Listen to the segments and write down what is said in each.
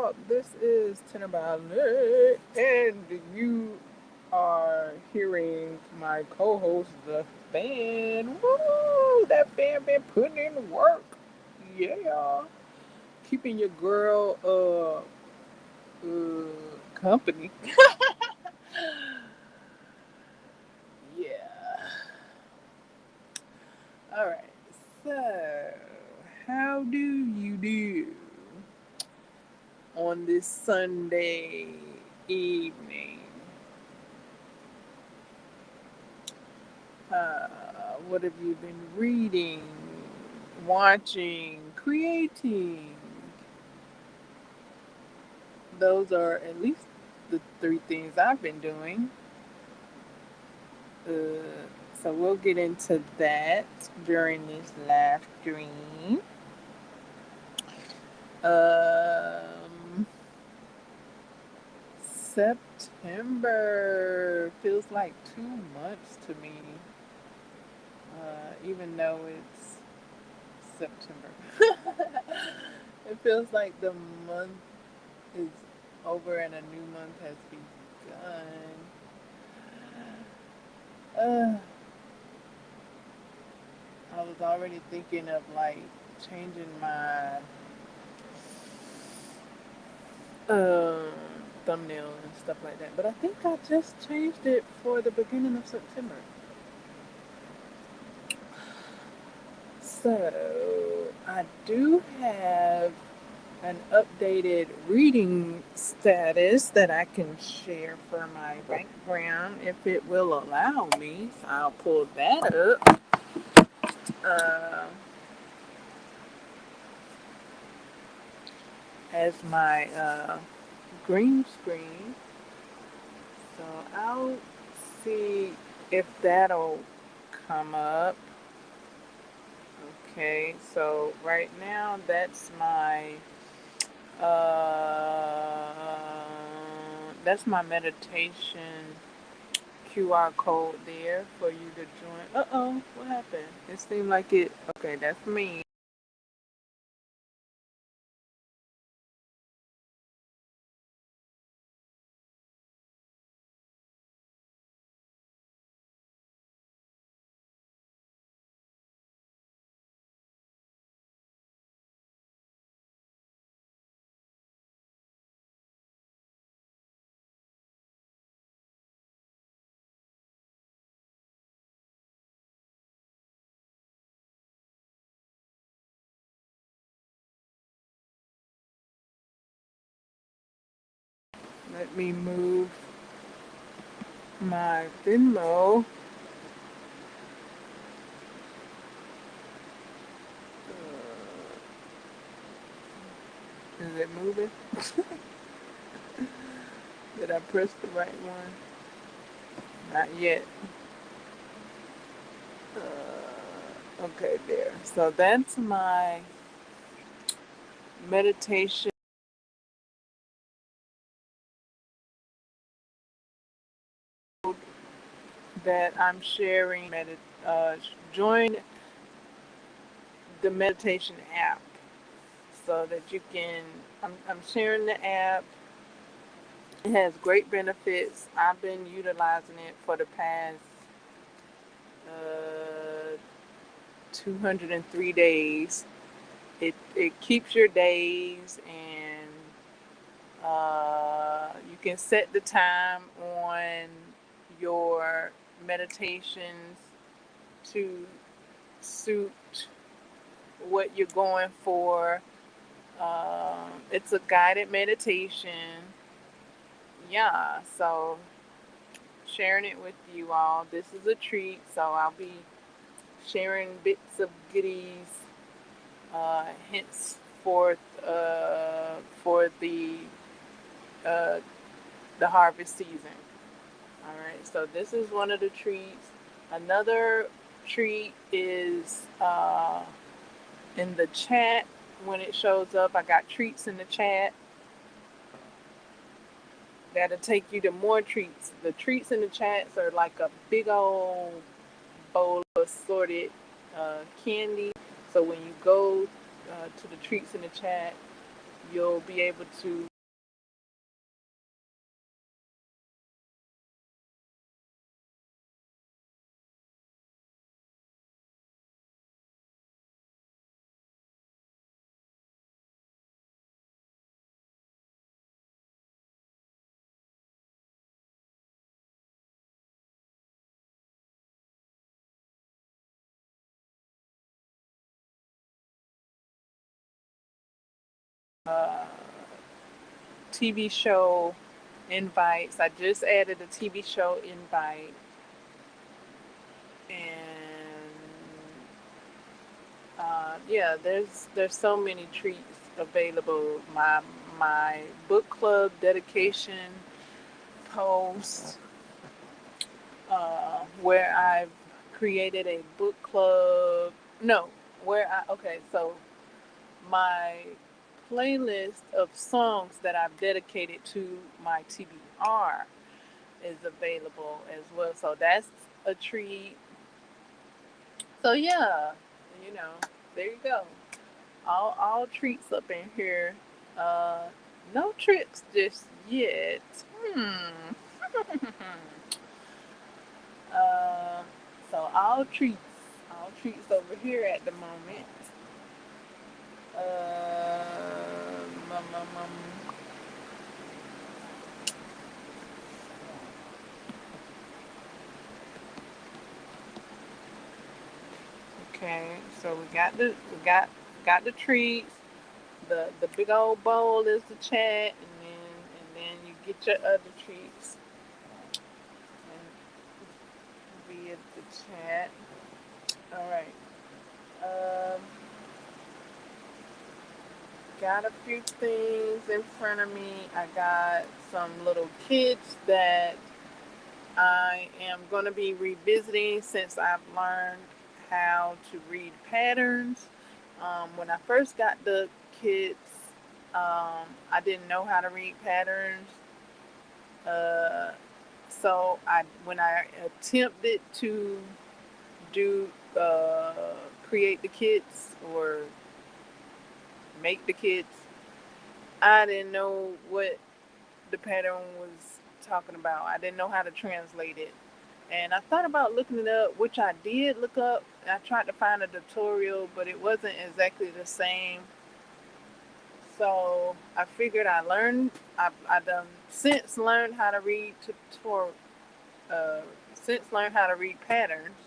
y'all. This is T1na Ba1ley, and you are hearing my co-host, the fan. Woo! That fan been putting in work. Yeah, keeping your girl company. Yeah. All right. So, how do you do on this Sunday evening? What have you been reading, watching, creating? Those are at least the three things I've been doing. So we'll get into that during this live stream. Um, September feels like 2 months to me, even though it's September. It feels like the month is over and a new month has begun. Uh, I was already thinking of like changing my um, thumbnail and stuff like that, but I think I just changed it for the beginning of September. So I do have an updated reading status that I can share for my background if it will allow me. So I'll pull that up uh, as my green screen. So I'll see if that'll come up. Okay, so right now uh, that's my meditation QR code there for you to join. Uh-oh, what happened? It seemed like it. Okay, that's me. Let me move my Venmo. Is it moving? Did I press the right one? Not yet. Okay, there. So that's my meditation that I'm sharing. Join the meditation app so that you can. I'm sharing the app. It has great benefits. I've been utilizing it for the past uh, 203 days. It keeps your days, and you can set the time on your meditations to suit what you're going for. It's a guided meditation. Yeah, so sharing it with you all. This is a treat, so I'll be sharing bits of goodies henceforth for uh, the harvest season. All right, so this is one of the treats. Another treat is in the chat when it shows up. I got treats in the chat. That'll take you to more treats. The treats in the chats are like a big old bowl of assorted candy. So when you go to the treats in the chat, you'll be able to uh, TV show invites. I just added a TV show invite, and yeah, there's so many treats available. My book club dedication post, where I've created a book club. No, where I okay, so my playlist of songs that I've dedicated to my TBR is available as well. So that's a treat. So yeah, you know, there you go. All treats up in here. Uh, no tricks just yet. Hmm. uh, so all treats over here at the moment. Um, um, um, um. Okay, so we got the treats. The big old bowl is the chat, and then you get your other treats and via the chat. All right. Um, got a few things in front of me. I got some little kits that I am going to be revisiting since I've learned how to read patterns. When I first got the kits, I didn't know how to read patterns. Uh, so when I attempted to do create the kits or make the kits, I didn't know what the pattern was talking about. I didn't know how to translate it. And I thought about looking it up, which I did look up. I tried to find a tutorial, but it wasn't exactly the same. So I figured I done since learned how to read uh, since learned how to read patterns.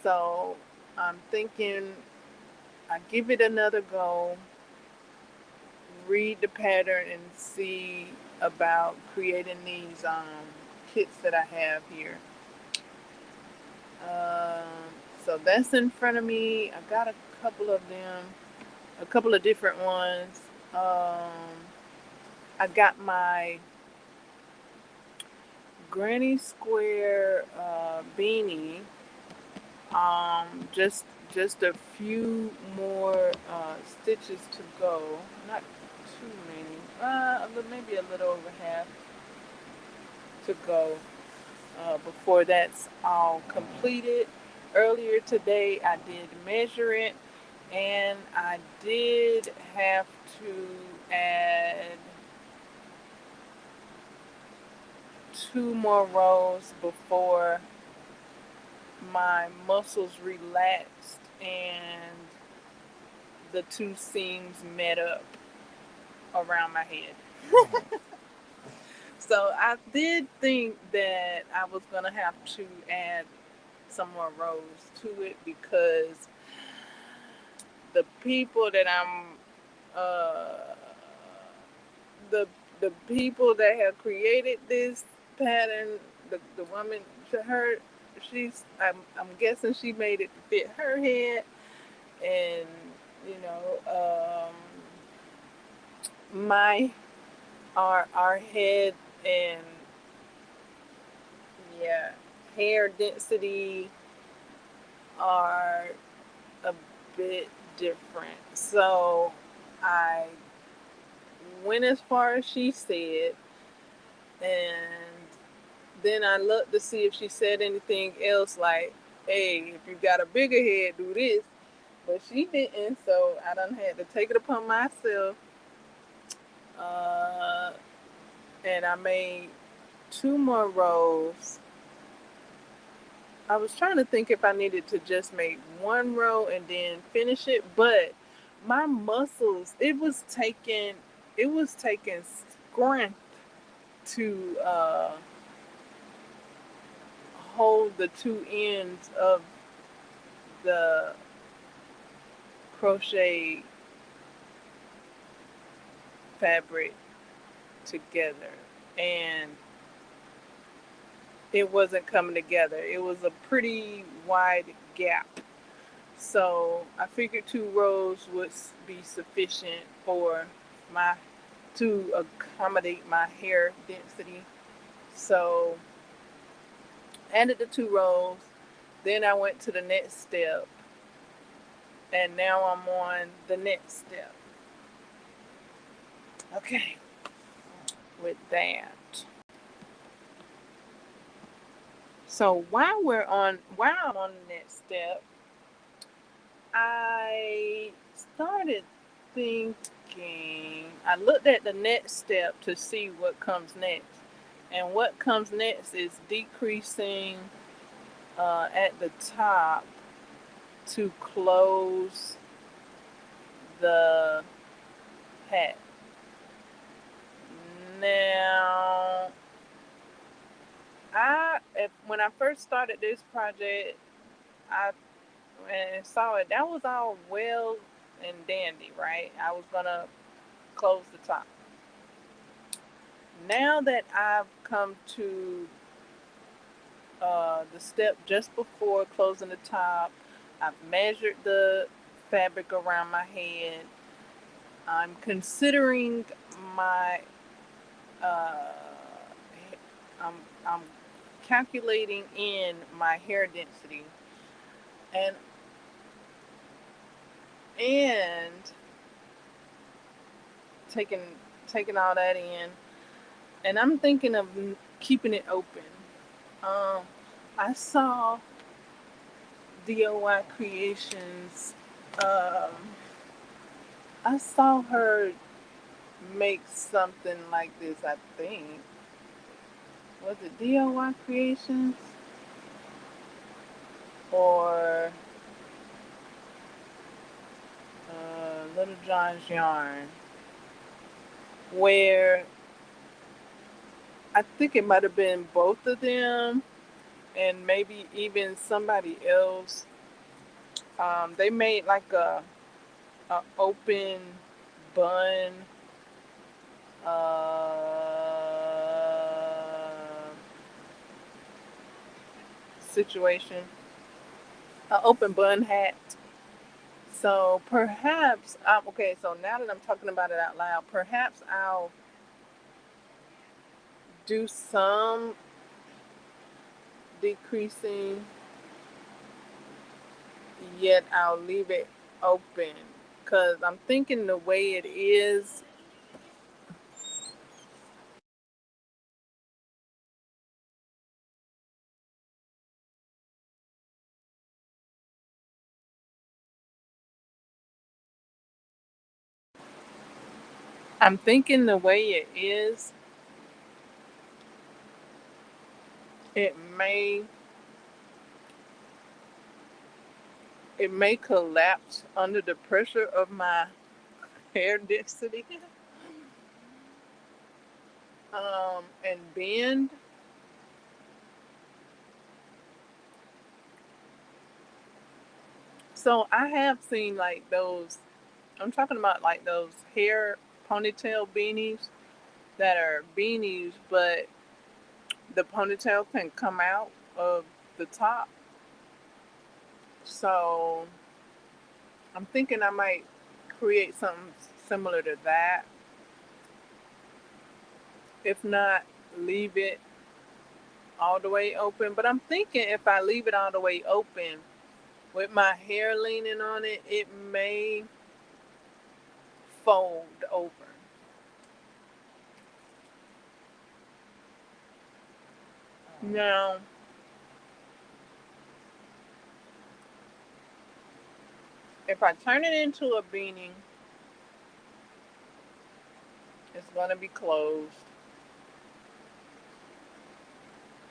So I'm thinking I give it another go, read the pattern, and see about creating these kits that I have here. Um, so that's in front of me. I got a couple of them, a couple of different ones. I got my Granny Square beanie. Just a few more stitches to go. Not too many. Maybe a little over half to go before that's all completed. Earlier today, I did measure it, and I did have to add 2 more rows before my muscles relaxed and the two seams met up around my head. So I did think that I was going to have to add some more rows to it because the people that uh, the the people that have created this pattern, the woman, to her, I'm guessing she made it to fit her head, and you know, my our head and yeah, hair density are a bit different. So I went as far as she said, and then I looked to see if she said anything else like, hey, if you got a bigger head, do this. But she didn't, so I done had to take it upon myself. Uh, and I made 2 more rows. I was trying to think if I needed to just make 1 row and then finish it, but my muscles, it was taking strength to hold the two ends of the crochet fabric together, and it wasn't coming together. It was a pretty wide gap. So I figured 2 rows would be sufficient for my to accommodate my hair density. So added the 2 rows. Then I went to the next step, and now I'm on the next step. Okay, with that. So while I'm on the next step, I started thinking. I looked at the next step to see what comes next, and what comes next is decreasing at the top to close the hat. Now, when I first started this project, I and saw it. That was all well and dandy, right? I was gonna close the top. Now that I've come to the step just before closing the top, I've measured the fabric around my head. I'm considering my uh, I'm calculating in my hair density, and and taking all that in, and I'm thinking of keeping it open. I saw DIY Creations. Um, I saw her make something like this. I think was it DIY Creations or Little John's Yarn, where I think it might have been both of them, and maybe even somebody else. They made like a open bun situation, an open bun hat. So perhaps, okay, so now that I'm talking about it out loud, perhaps I'll do some decreasing, yet I'll leave it open. Because I'm thinking the way it is, I'm thinking the way it is, it may it may collapse under the pressure of my hair density, and bend. So I have seen like those, I'm talking about like those hair ponytail beanies that are beanies, but the ponytail can come out of the top. So I'm thinking I might create something similar to that. If not, leave it all the way open. But I'm thinking if I leave it all the way open with my hair leaning on it, it may fold over. Now, if I turn it into a beanie, it's going to be closed,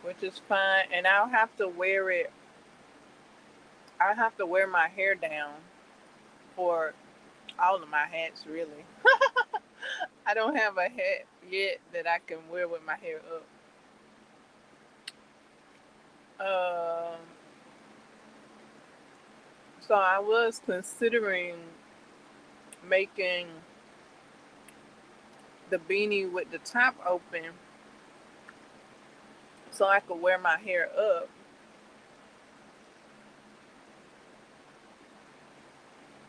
which is fine. And I'll have to wear it. I have to wear my hair down for all of my hats, really. I don't have a hat yet that I can wear with my hair up. Um, so I was considering making the beanie with the top open so I could wear my hair up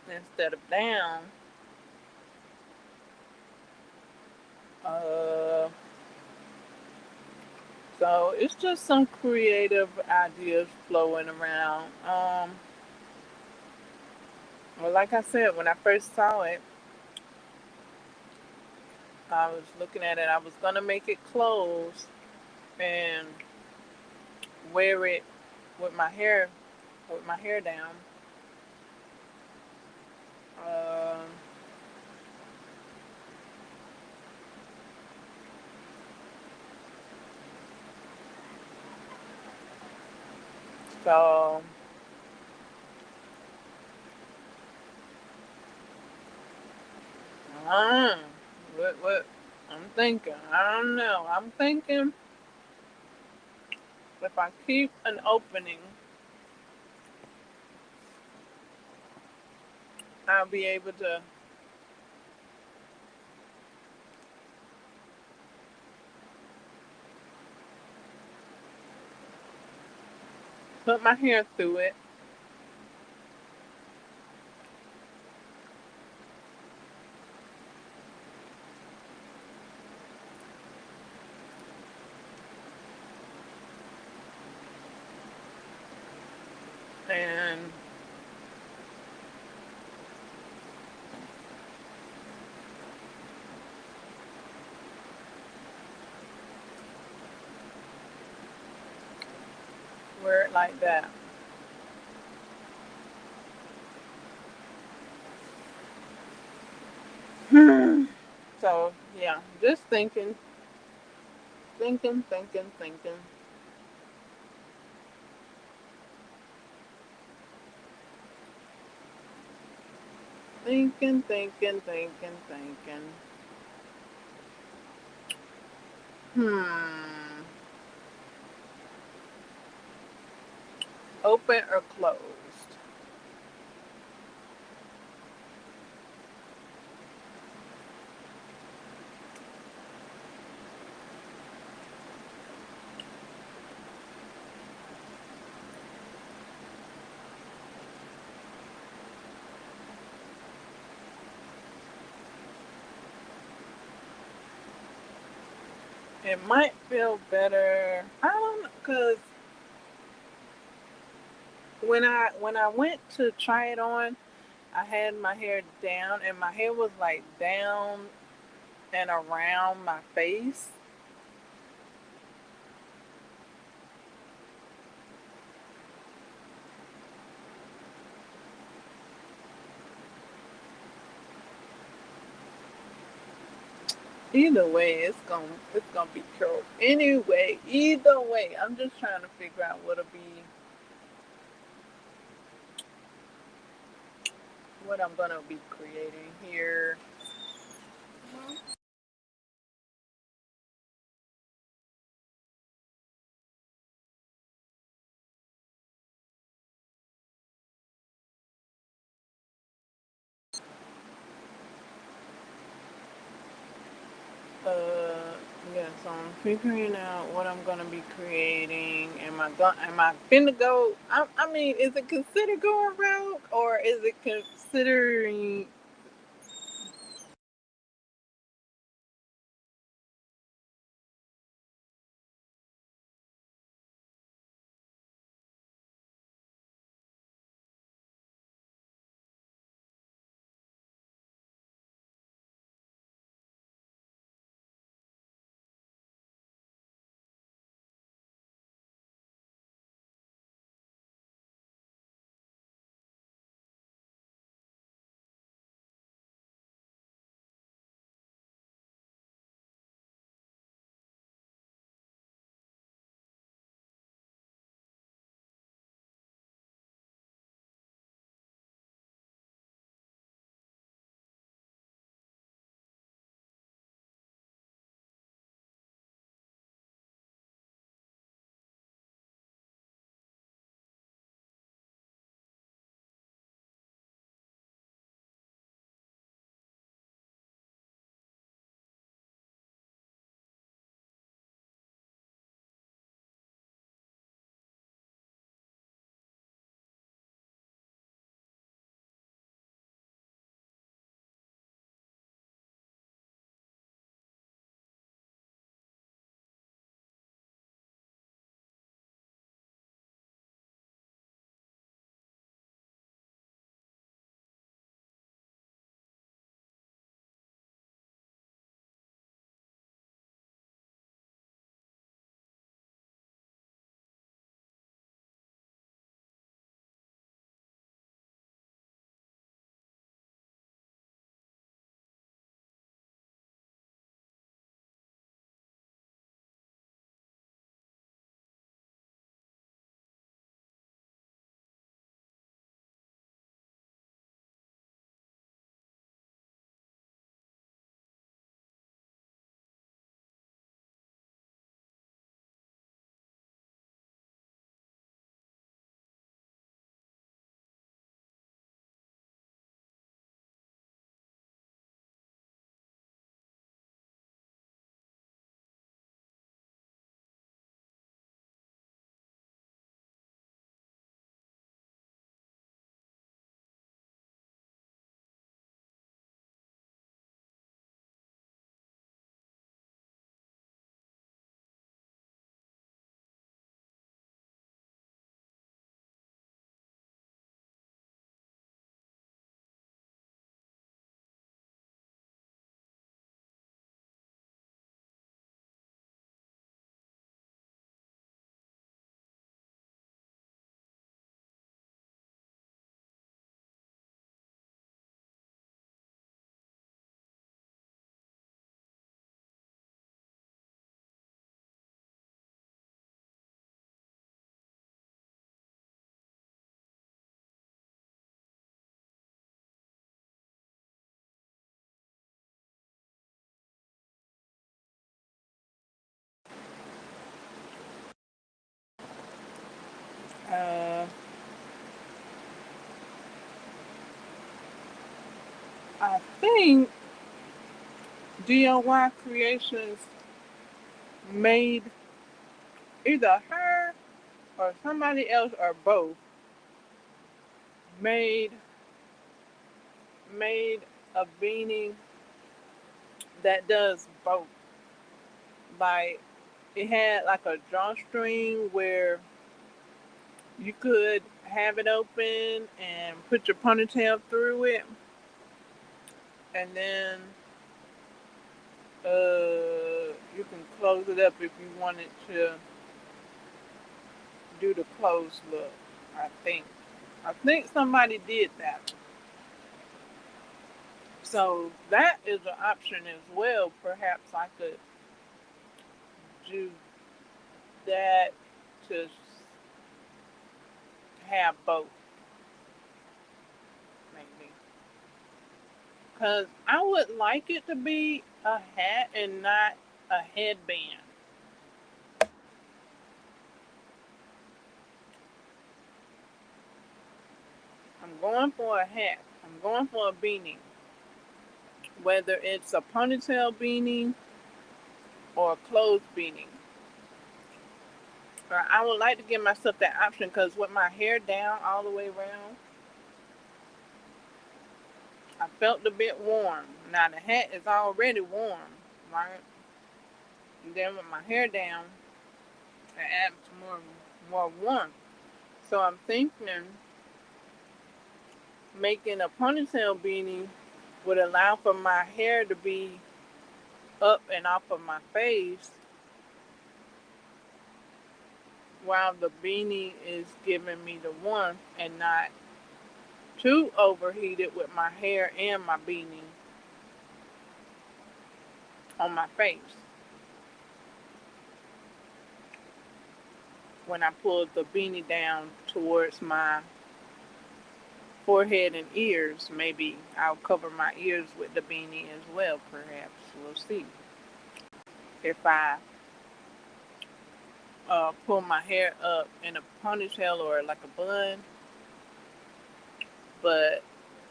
instead of down. Uh, so it's just some creative ideas flowing around. Well, like I said, when I first saw it, I was looking at it. I was gonna make it closed and wear it with my hair down. Um, so uh, what I'm thinking. I don't know. I'm thinking if I keep an opening, I'll be able to put my hair through it and wear it like that. So yeah, just thinking. Thinking. Hmm. Open or closed? It might feel better. I don't know, cause when I went to try it on, I had my hair down, and my hair was like down and around my face. Either way, it's gonna be curled. Anyway, either way, I'm just trying to figure out what I'm gonna be creating here. Uh, yeah, so I'm figuring out what I'm gonna be creating. Am I finna go? I mean, is it considered going rogue, or is it considering? Uh, I think DIY Creations made either her or somebody else or both made made a beanie that does both. Like it had like a drawstring where you could have it open and put your ponytail through it, and then you can close it up if you wanted to do the closed look. I think. I think somebody did that. So that is an option as well. Perhaps I could do that to have both, maybe. Because I would like it to be a hat and not a headband. I'm going for a hat. I'm going for a beanie. Whether it's a ponytail beanie or a closed beanie. I would like to give myself that option because with my hair down all the way around, I felt a bit warm. Now the hat is already warm, right? And then with my hair down, it adds more warmth. So I'm thinking making a ponytail beanie would allow for my hair to be up and off of my face while the beanie is giving me the warmth and not too overheated with my hair and my beanie on my face. When I pull the beanie down towards my forehead and ears, maybe I'll cover my ears with the beanie as well, perhaps. We'll see. If I pull my hair up in a ponytail or like a bun, but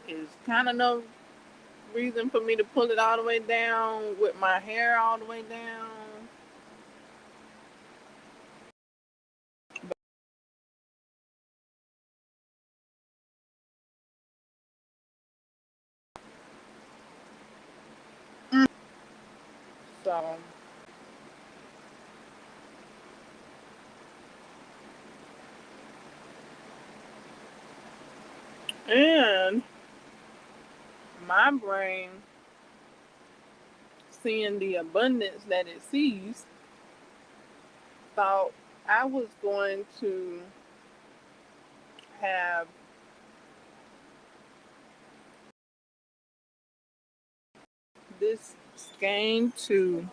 it's kind of no reason for me to pull it all the way down with my hair all the way down. So, and my brain, seeing the abundance that it sees, thought I was going to have this skein to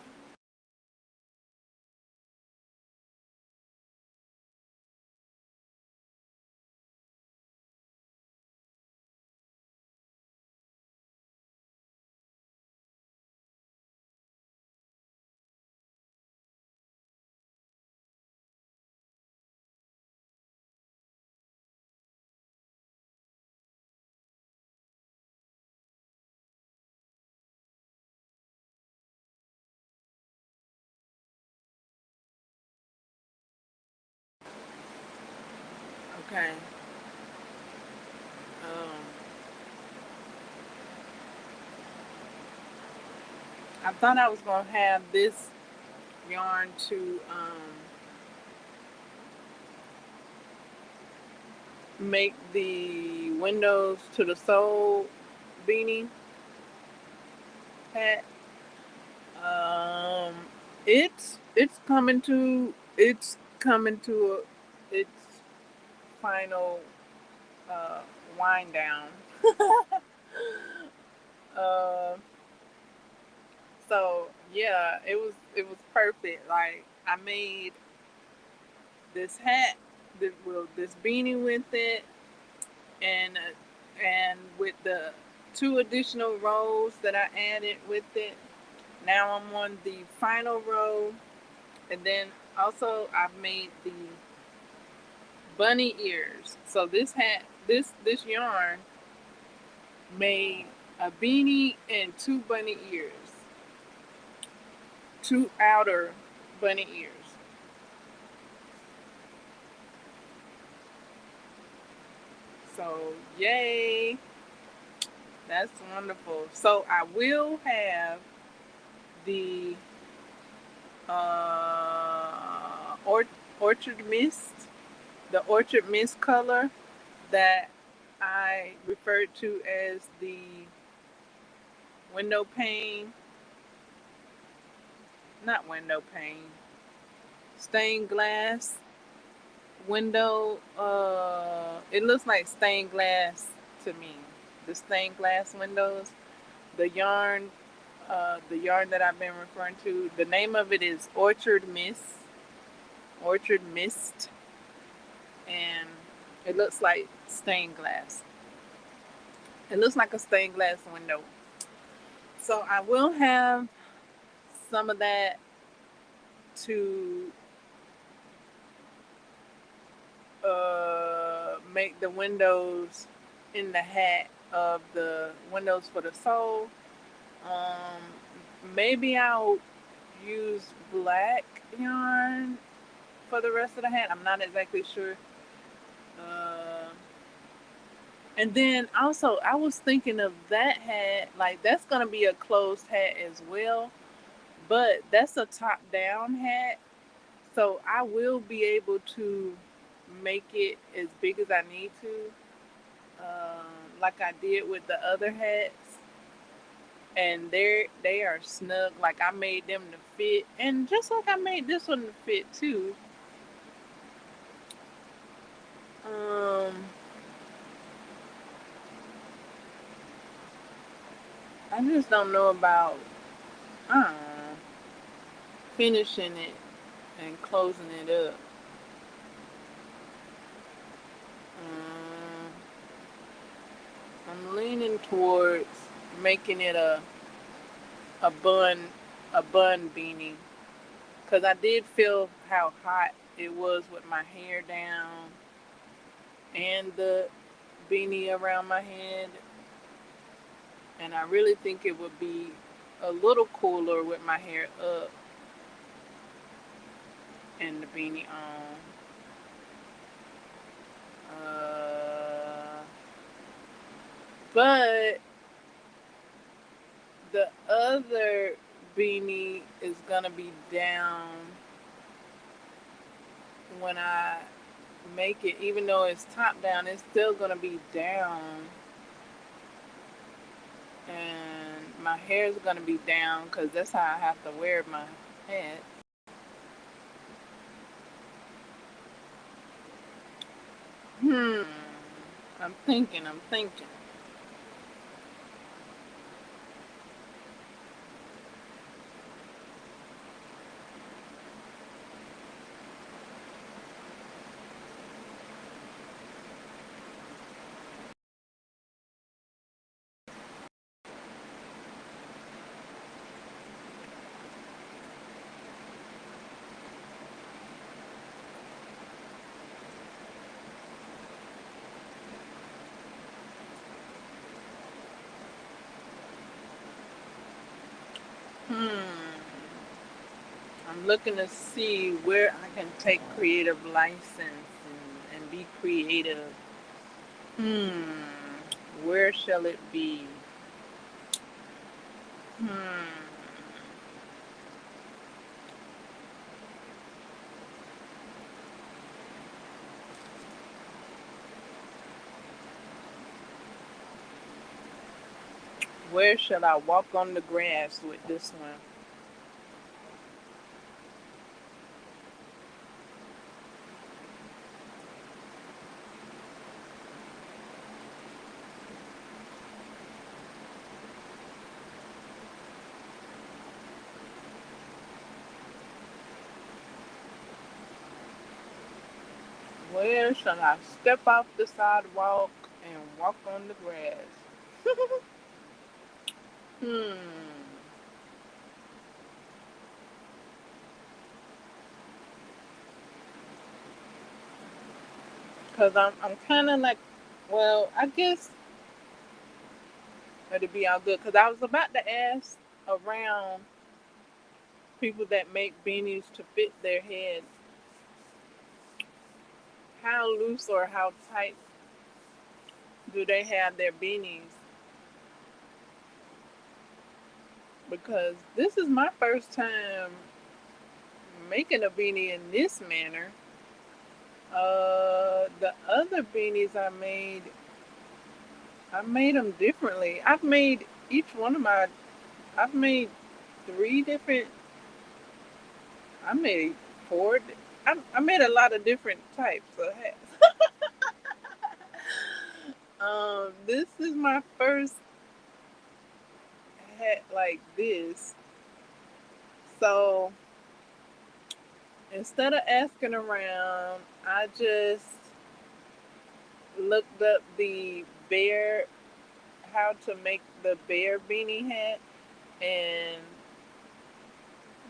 okay. Um, I thought I was gonna have this yarn to make the windows to the soul beanie hat. Um, it's coming to its final uh, wind down. uh, so yeah, it was perfect. Like I made this hat, this beanie with it, and with the two additional rows that I added with it. Now I'm on the final row, and then also I've made the bunny ears. So this yarn made a beanie and two bunny ears, two outer bunny ears. So yay, that's wonderful. So I will have the or, orchard mist, the orchard mist color that I referred to as the window pane, not window pane, stained glass window. It looks like stained glass to me. The stained glass windows. The yarn, the yarn that I've been referring to. The name of it is Orchard Mist. Orchard Mist, and it looks like stained glass. It looks like a stained glass window. So I will have some of that to make the windows in the hat of the windows for the sole. Um, Maybe I'll use black yarn for the rest of the hat. I'm not exactly sure. Uh, and then also, I was thinking of that hat, like that's gonna be a closed hat as well, but that's a top down hat. So I will be able to make it as big as I need to, like I did with the other hats. And they are snug. Like I made them to fit, and just like I made this one to fit too. Um, I just don't know about uh, finishing it and closing it up. Um, I'm leaning towards making it a bun a bun beanie because I did feel how hot it was with my hair down and the beanie around my head, and I really think it would be a little cooler with my hair up and the beanie on. But the other beanie is gonna be down when I make it. Even though it's top down, it's still gonna be down, and my hair is gonna be down because that's how I have to wear my hat. Hmm. I'm thinking. Hmm. I'm looking to see where I can take creative license and be creative. Hmm. Where shall it be? Hmm. Where shall I walk on the grass with this one? Where shall I step off the sidewalk and walk on the grass? Hmm. Cause I'm kind of like, well, I guess it'd be all good. Cause I was about to ask around people that make beanies to fit their head, how loose or how tight do they have their beanies? Because this is my first time making a beanie in this manner. The other beanies I made them differently. I've made each one of my, I've made three different, I made four, I made a lot of different types of hats. This is my first hat like this. So instead of asking around, I just looked up the bear, how to make the bear beanie hat, and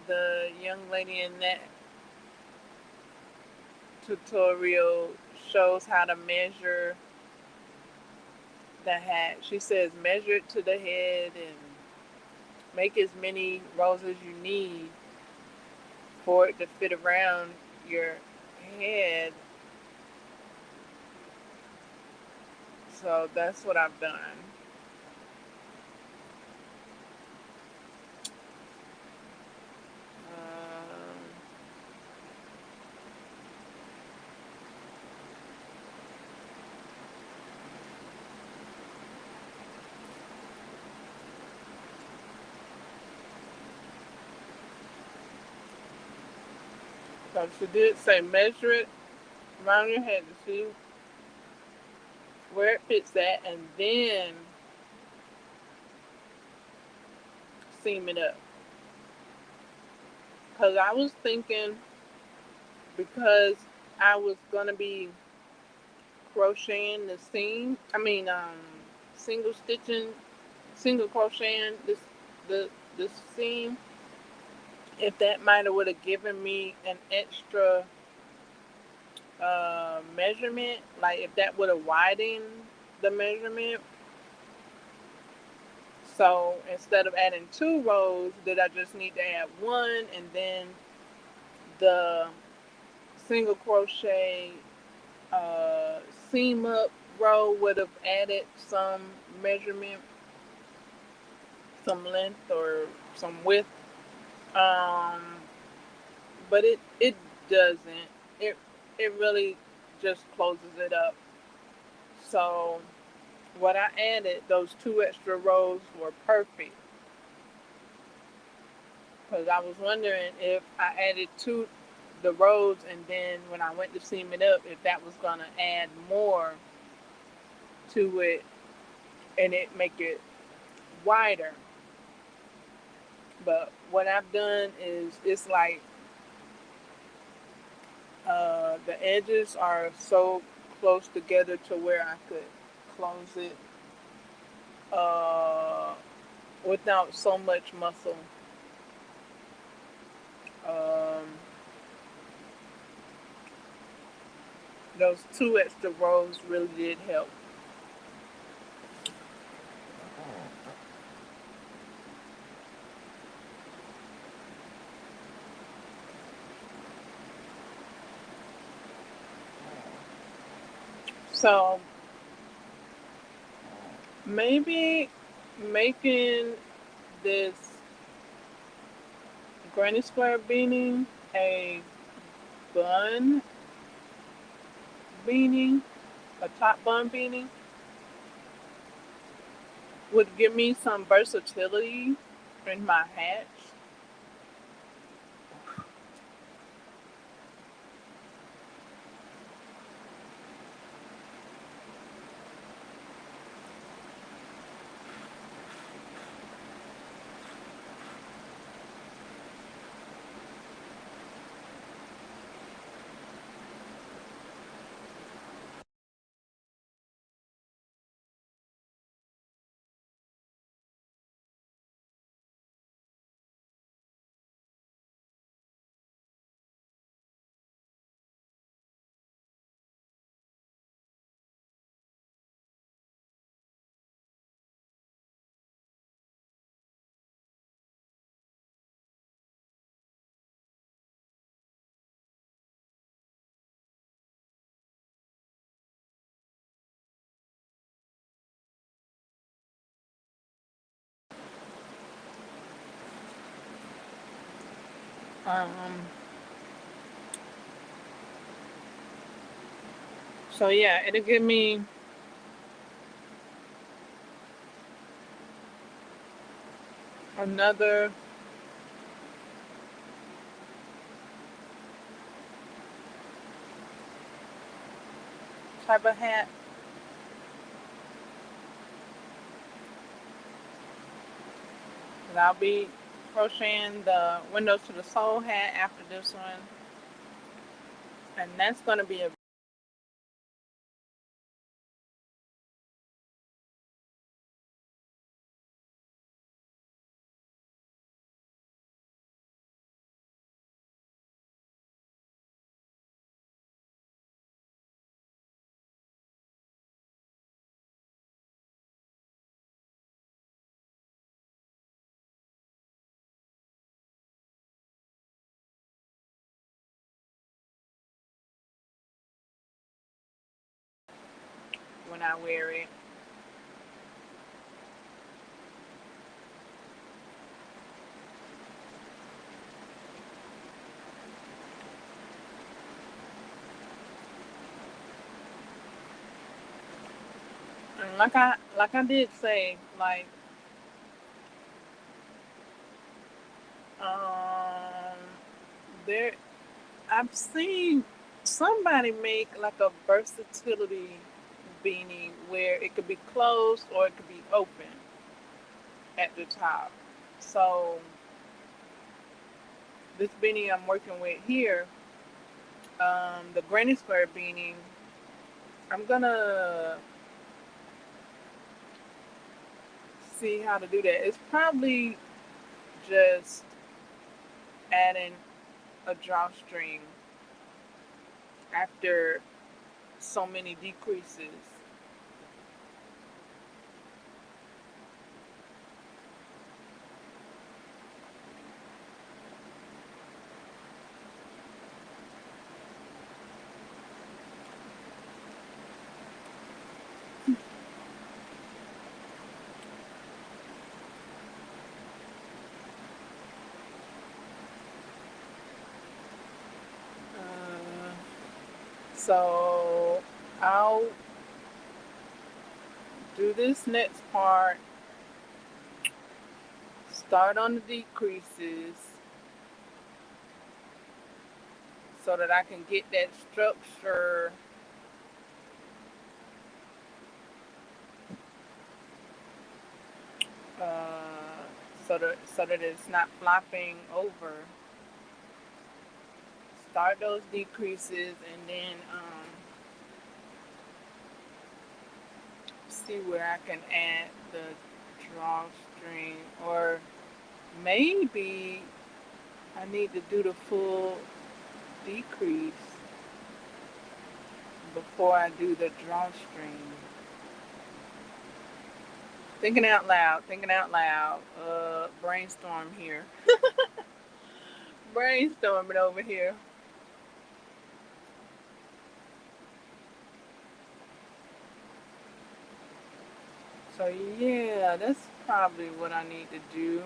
the young lady in that tutorial shows how to measure the hat. She says measure it to the head and make as many rows as you need for it to fit around your head. So that's what I've done. Um, so she did say measure it around your head to see where it fits at, and then seam it up. Because I was thinking, because I was gonna be crocheting the seam. Single stitching, single crocheting the the seam. If that might have would have given me an extra measurement, like if that would have widened the measurement. So instead of adding two rows, did I just need to add one, and then the single crochet uh, seam up row would have added some measurement, some length or some width. Um, but it doesn't. It it really just closes it up. So what I added, those two extra rows were perfect. Because I was wondering if I added two the rows and then when I went to seam it up, if that was gonna add more to it and it make it wider. But what I've done is it's like the edges are so close together to where I could close it uh, without so much muscle. Um, those two extra rows really did help. So maybe making this granny square beanie a bun beanie, a top bun beanie, would give me some versatility in my hats. Um, so yeah, it'll give me another type of hat. And I'll be crocheting the windows to the soul hat after this one. And that's going to be a when I wear it. And like I did say, like um there I've seen somebody make like a versatility beanie where it could be closed or it could be open at the top. So this beanie I'm working with here, the granny square beanie, I'm gonna see how to do that. It's probably just adding a drawstring after so many decreases. Uh, so I'll do this next part, start on the decreases so that I can get that structure so that it's not flopping over. Start those decreases and then see where I can add the drawstring, or maybe I need to do the full decrease before I do the drawstring. Thinking out loud, brainstorm here. Brainstorming over here. So yeah, that's probably what I need to do.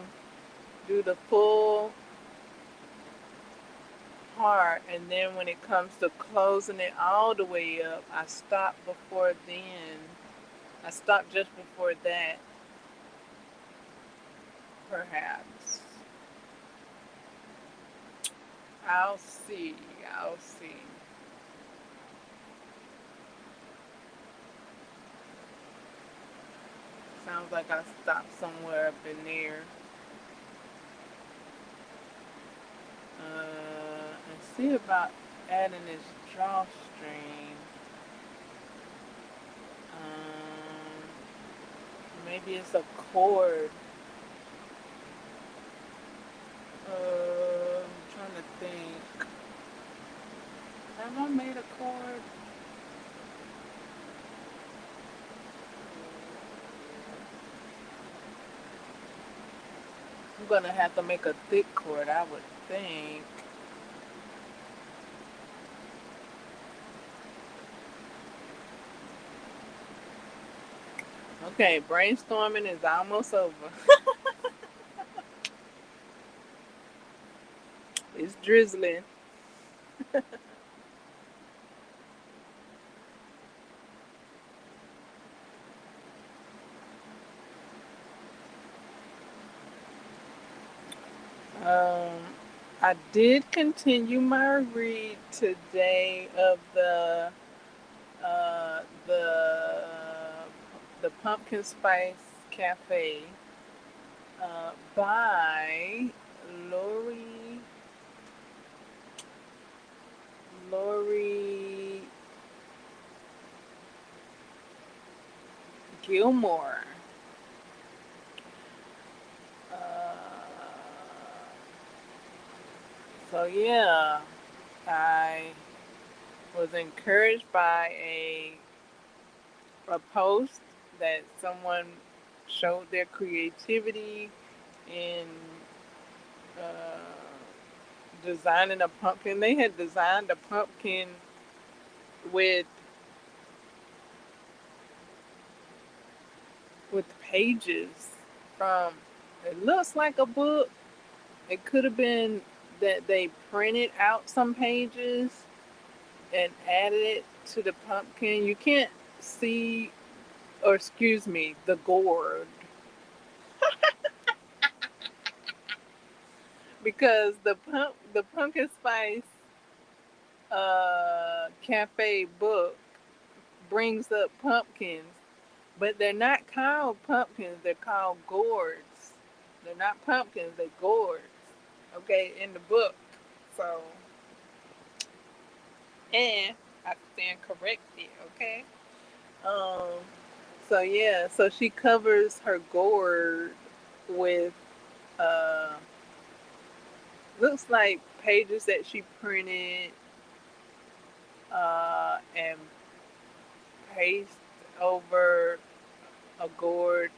Do the full part, and then when it comes to closing it all the way up, I stop before then. I stop just before that, perhaps. I'll see. I'll see. Sounds like I stopped somewhere up in there. And see about adding this drawstring. Um, maybe it's a cord. I'm trying to think. Have I made a cord? I'm gonna have to make a thick cord, I would think. Okay, brainstorming is almost over. It's drizzling. Um, I did continue my read today of uh, the the Pumpkin Spice Cafe by Lori Lori Gilmore. Uh, so yeah, I was encouraged by a post that someone showed their creativity in uh, designing a pumpkin. They had designed a pumpkin with pages from, it looks like a book. It could have been that they printed out some pages and added it to the pumpkin. You can't see, or excuse me, the gourd, because the pumpkin spice cafe book brings up pumpkins, but they're not called pumpkins. They're called gourds. They're not pumpkins. They're gourds. Okay, in the book. So, and I stand corrected. Okay. Um. So yeah. So she covers her gourd with uh looks like pages that she printed and paste over a gourd,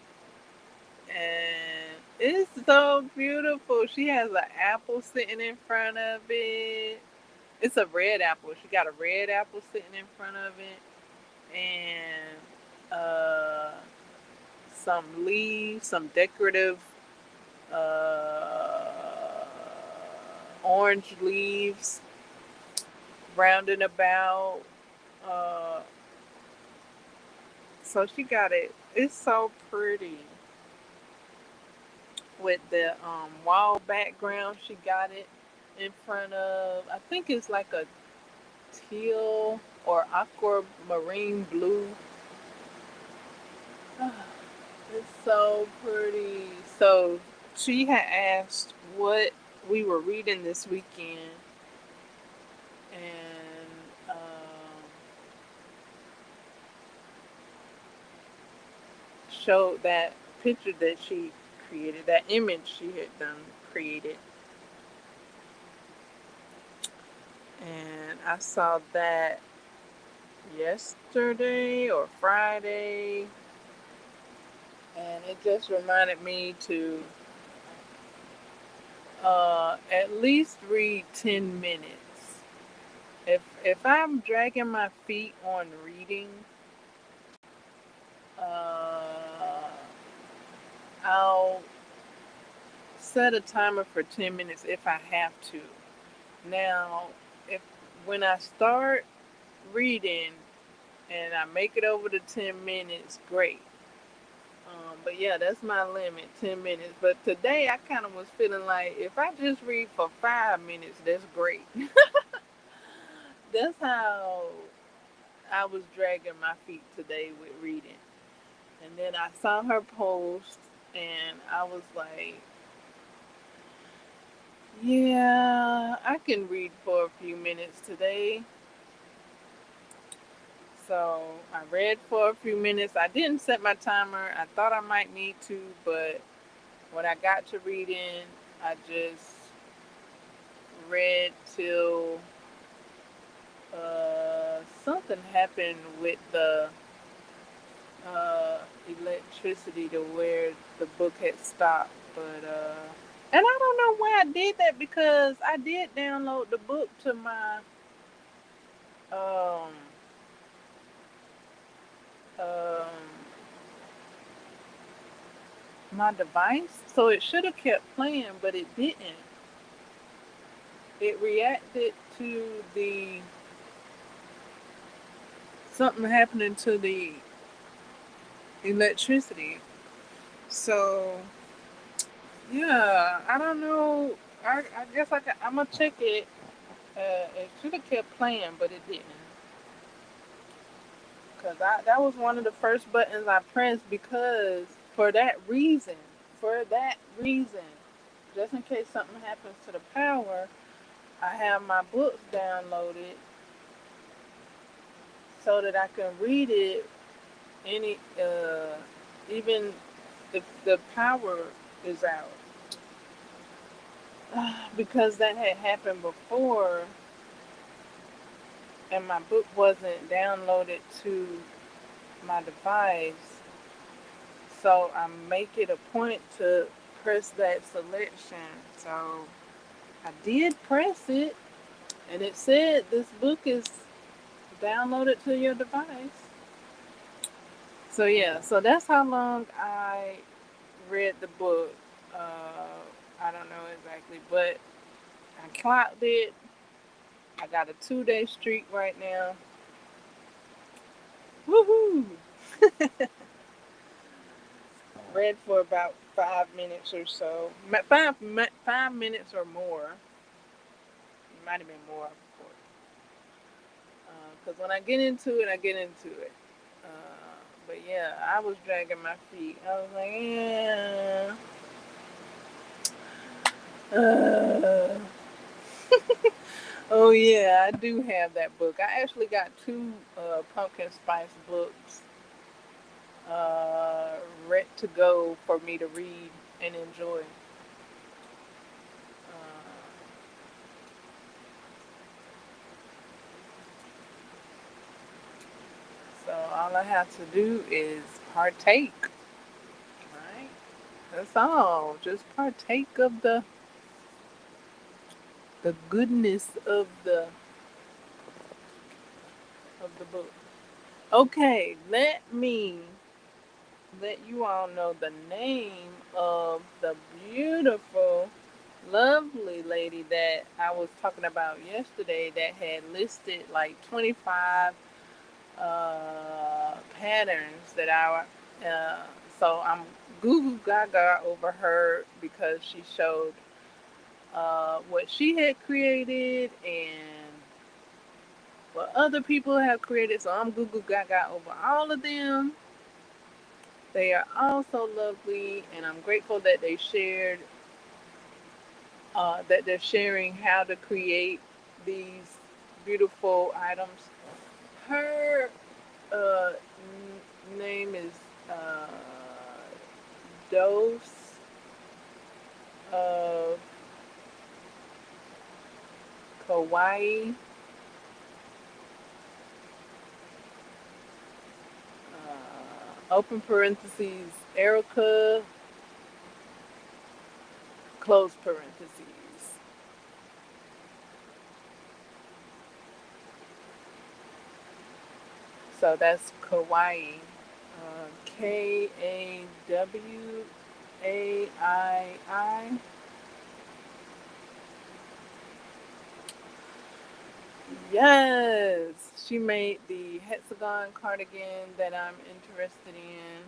and it's so beautiful. She has an apple sitting in front of it. It's a red apple. She got a red apple sitting in front of it, and some leaves, some decorative uh, orange leaves rounding about. Uh, so she got it. It's so pretty with the wall background. She got it in front of. I think it's like a teal or aquamarine blue. It's so pretty. So she had asked what we were reading this weekend, and showed that picture that she created, that image she had done created, and I saw that yesterday or Friday, and it just reminded me to at least read 10 minutes. If I'm dragging my feet on reading, uh, I'll set a timer for 10 minutes if I have to. Now, if when I start reading and I make it over to 10 minutes, great. But yeah, that's my limit, 10 minutes. But today I kind of was feeling like if I just read for 5 minutes, that's great. That's how I was dragging my feet today with reading. And then I saw her post and I was like, yeah, I can read for a few minutes today. So I read for a few minutes. I didn't set my timer. I thought I might need to, but when I got to reading, I just read till something happened with the electricity to where the book had stopped. But and I don't know why I did that, because I did download the book to um um my device, so it should have kept playing, but it didn't. it reacted to the something happening to the electricity. So yeah, I don't know. I guess I'm gonna check it. It should have kept playing, but it didn't. Cause that was one of the first buttons I pressed because for that reason, for that reason, just in case something happens to the power, I have my books downloaded so that I can read it any even if the power is out. Because that had happened before and my book wasn't downloaded to my device. So I make it a point to press that selection. So I did press it and it said this book is downloaded to your device. So yeah, so that's how long I read the book. I don't know exactly, but I clocked it. I got a 2-day streak right now. Woohoo! Read for about 5 minutes or so. 5 minutes or more. It might have been more, of course. Because when I get into it, I get into it. But yeah, I was dragging my feet. I was like, yeah. Uh, oh yeah, I do have that book. I actually got two pumpkin spice books uh, ready to go for me to read and enjoy. So all I have to do is partake, right? That's all. Just partake of the goodness of the book. Okay, let you all know the name of the beautiful, lovely lady that I was talking about yesterday that had listed like 25 patterns that uh, so I'm goo goo gaga over her because she showed what she had created and what other people have created. So I'm goo goo gaga over all of them. They are all so lovely, and I'm grateful that that they're sharing how to create these beautiful items. Her name is uh, Dose of Kauai. Open parentheses, Erica, close parentheses. So that's Kauai. Kawaii. Yes, she made the hexagon cardigan that I'm interested in.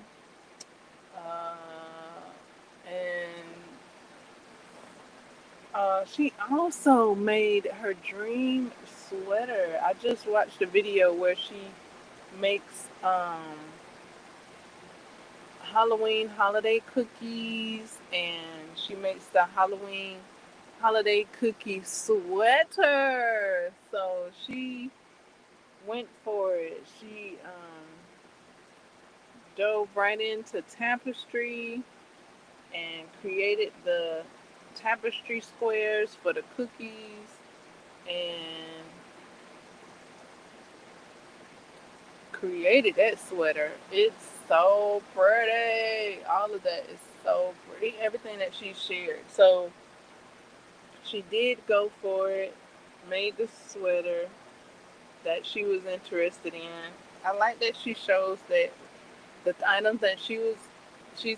And she also made her dream sweater. I just watched a video where she makes Halloween holiday cookies and she makes the Halloween holiday cookie sweater. So she went for it. She dove right into tapestry and created the tapestry squares for the cookies and created that sweater. It's so pretty. All of that is so pretty. Everything that she shared. So she did go for it, made the sweater that she was interested in. I like that she shows that the items that she's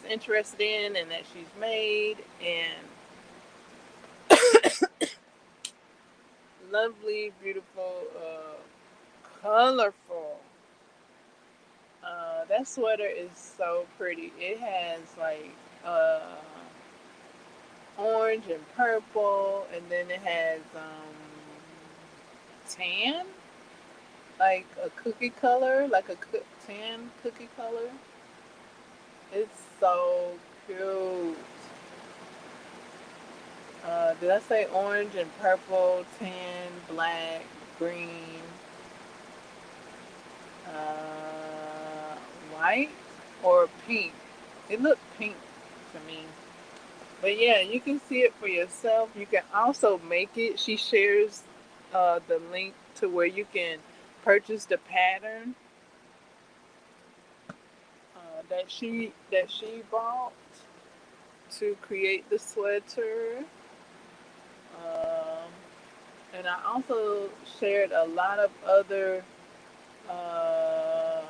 interested in and that she's made and lovely, beautiful, colorful. That sweater is so pretty. It has like uh, orange and purple, and then it has tan, like a cookie color, like a tan cookie color. It's so cute. Did I say orange and purple, tan, black, green, uh, white, or pink? It looked pink to me. But yeah, you can see it for yourself. You can also make it. She shares the link to where you can purchase the pattern that she bought to create the sweater. Um, and I also shared a lot of other uh,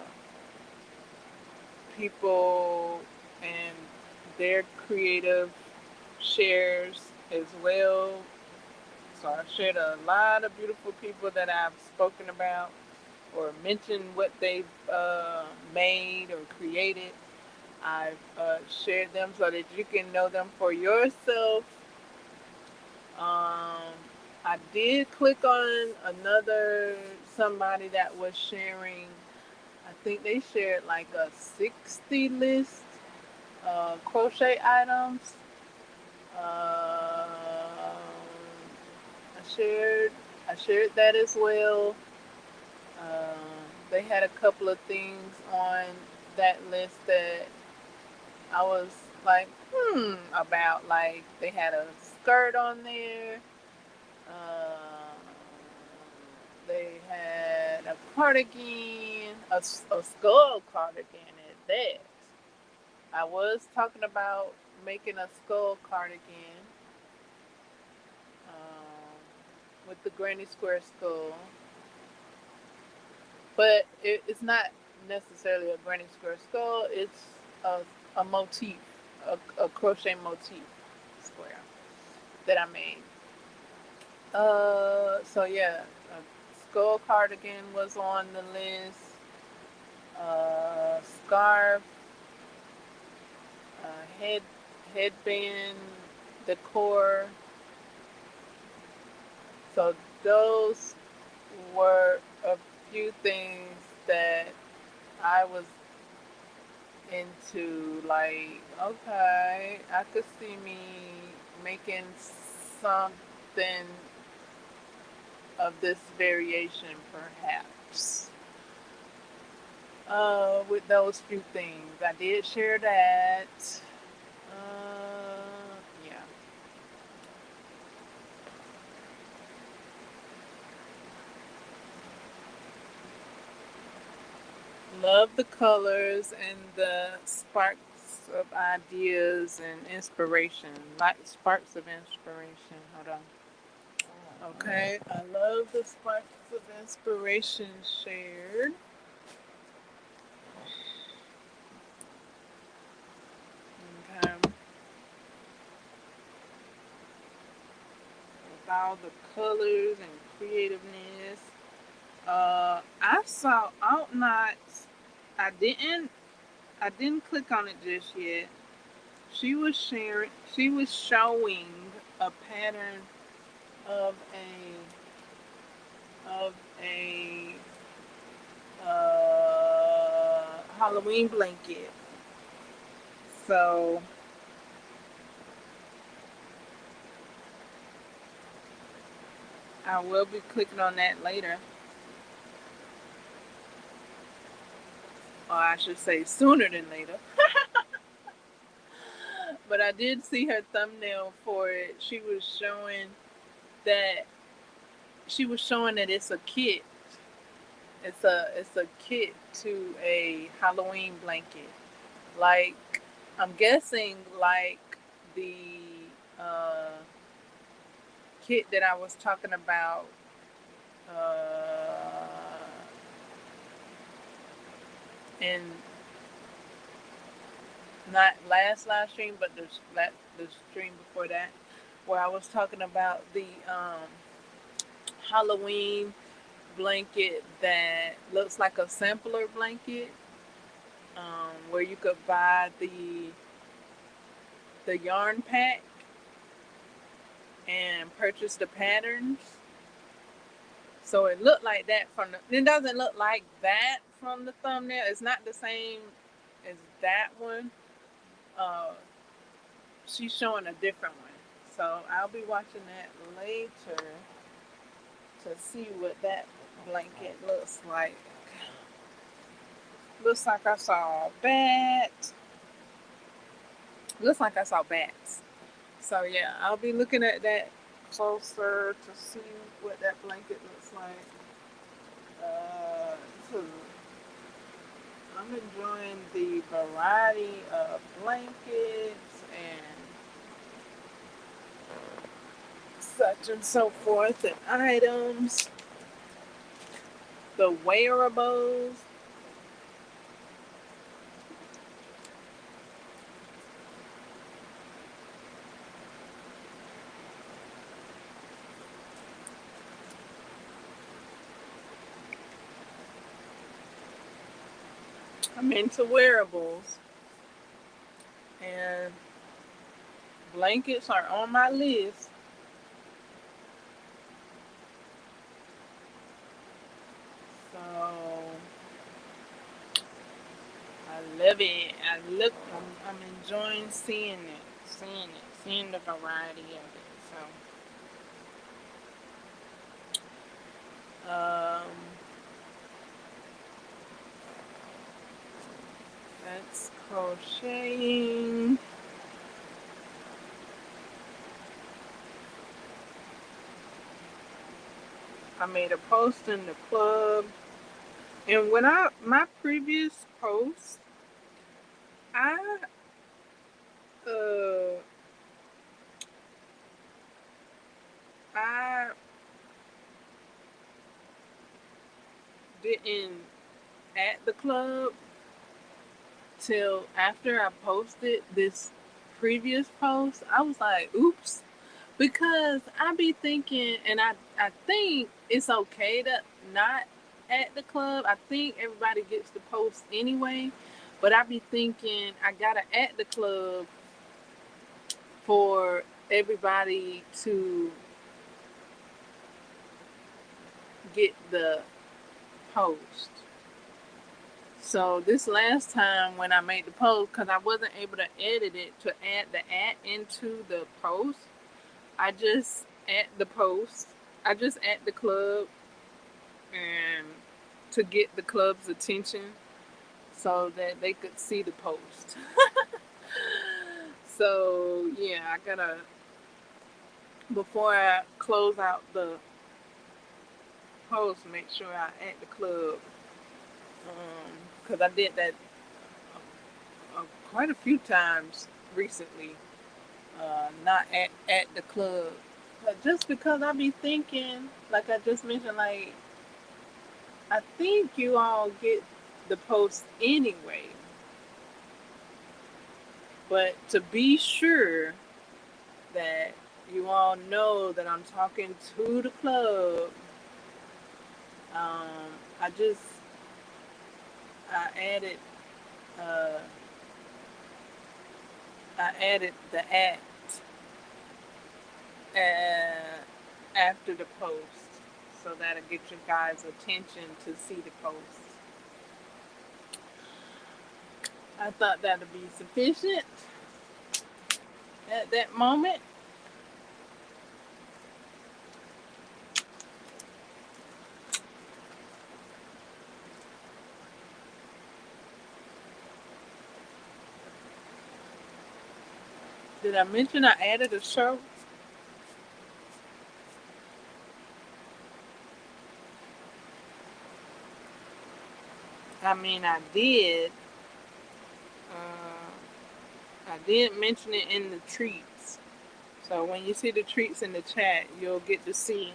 people and their creative shares as well. So I shared a lot of beautiful people that I've spoken about or mentioned what they've made or created. I've shared them so that you can know them for yourself. I did click on another somebody that was sharing. I think they shared like a 60 list crochet items. I shared I shared that as well. They had a couple of things on that list that I was like, about. Like they had a skirt on there. Uh, they had a cardigan, a skull cardigan at that. I was talking about making a skull cardigan with the granny square skull, but it's not necessarily a granny square skull. It's a, a motif, a crochet motif square that I made. So yeah, a skull cardigan was on the list. Scarf, head headband decor. So those were a few things that I was into. Like, okay, I could see me making something of this variation, perhaps. With those few things, I did share that. Yeah. Love the colors and the sparks of ideas and inspiration. Like sparks of inspiration. Hold on. Okay. I love the sparks of inspiration shared. Okay. With all the colors and creativeness. I saw out not. I didn't. I didn't click on it just yet. She was sharing. She was showing a pattern of a Halloween blanket. So I will be clicking on that later, or I should say sooner than later. But I did see her thumbnail for it. That she was showing that it's a kit. It's a kit to a Halloween blanket. Like I'm guessing like the uh, kit that I was talking about uh, in not last live stream, but the stream before that, where I was talking about the Halloween blanket that looks like a sampler blanket, where you could buy the yarn pack and purchase the patterns. So it looked like that from the. It doesn't look like that from the thumbnail. It's not the same as that one. Uh, she's showing a different one. So I'll be watching that later to see what that blanket looks like. Looks like I saw a bat. Looks like I saw bats. So yeah, I'll be looking at that closer to see what that blanket looks like. I'm enjoying the variety of blankets and such and so forth and items. The wearables. I'm into wearables, and blankets are on my list. So I love it. I'm enjoying seeing the variety of it. So, that's crocheting. I made a post in the club, and when my previous post, I I didn't at the club till after I posted this previous post. I was like, oops, because I be thinking, and I think it's okay to not at the club. I think everybody gets to post anyway, but I be thinking I gotta at the club for everybody to get the post. So this last time when I made the post, because I wasn't able to edit it to add the at into the post, I just at the post. I just at the club and to get the club's attention so that they could see the post. So yeah, I gotta, before I close out the post, make sure I at the club, because I did that quite a few times recently. Not at the club, but just because I be thinking, like I just mentioned, like I think you all get the post anyway, but to be sure that you all know that I'm talking to the club, I just I added uh, I added the at after the post, so that'll get you guys' attention to see the post. I thought that'd be sufficient at that moment. Did I mention I added a show? I mean, I did. I did mention it in the treats. So when you see the treats in the chat, you'll get to see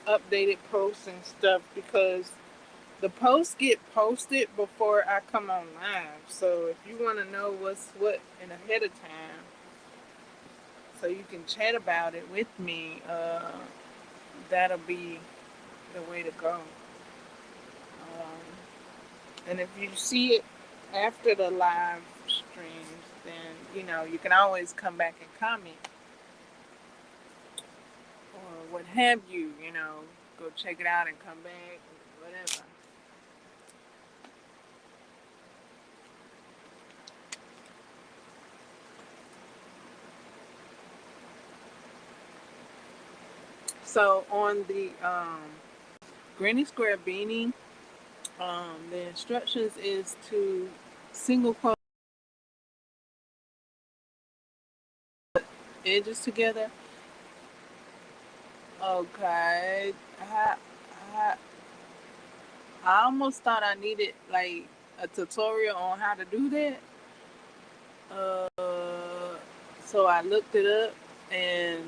updated posts and stuff, because the posts get posted before I come on live. So if you want to know what's what in ahead of time, so you can chat about it with me. That'll be the way to go. And if you see it after the live streams, then you can always come back and comment or what have you. Go check it out and come back, whatever. So on the granny square beanie, the instructions is to single crochet edges together. Okay, I almost thought I needed like a tutorial on how to do that. So I looked it up, and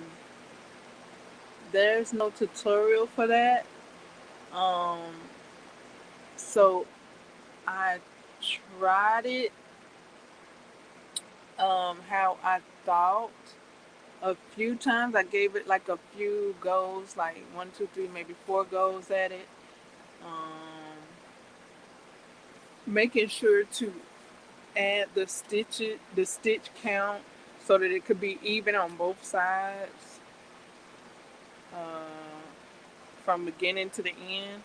there's no tutorial for that. So I tried it how I thought a few times. I gave it like a few goes, like 1, 2, 3, maybe 4 goes at it. Making sure to add the stitch count so that it could be even on both sides, from beginning to the end.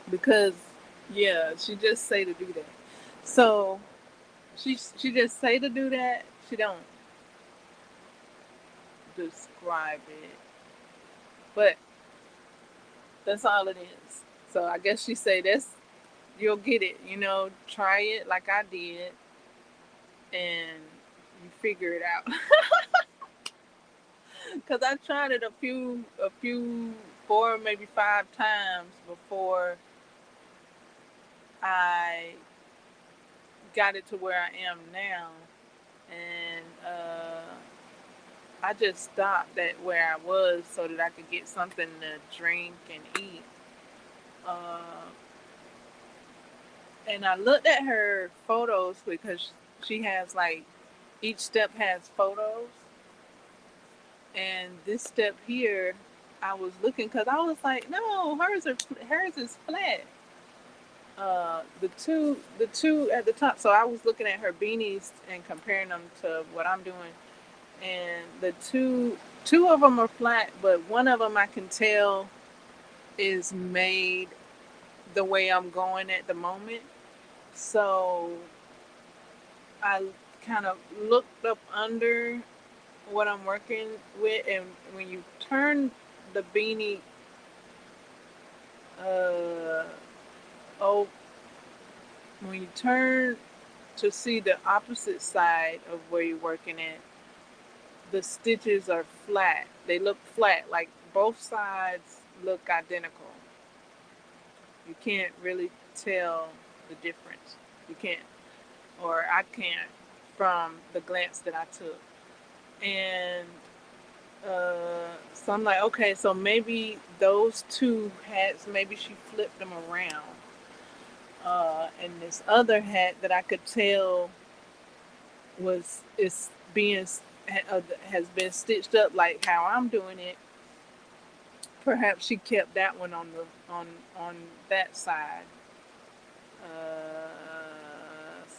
Because she just say to do that. So she just say to do that. She don't describe it, but that's all it is. So I guess she say you'll get it. Try it like I did, and you figure it out. Because I tried it a few 4, maybe 5 times before I got it to where I am now, and I just stopped at where I was so that I could get something to drink and eat. And I looked at her photos because she has like each step has photos, and this step here, I was looking because I was like, no, hers is flat. The two at the top. So I was looking at her beanies and comparing them to what I'm doing, and the two of them are flat, but one of them I can tell is made the way I'm going at the moment. So I kind of looked up under what I'm working with, and when you turn the beanie when you turn to see the opposite side of where you're working at, the stitches are flat. They look flat, like both sides look identical. You can't really tell the difference. You can't, or I can't, from the glance that I took. And so I'm like, okay, so maybe those two hats, maybe she flipped them around. And this other hat that I could tell has been stitched up like how I'm doing it. Perhaps she kept that one on that side.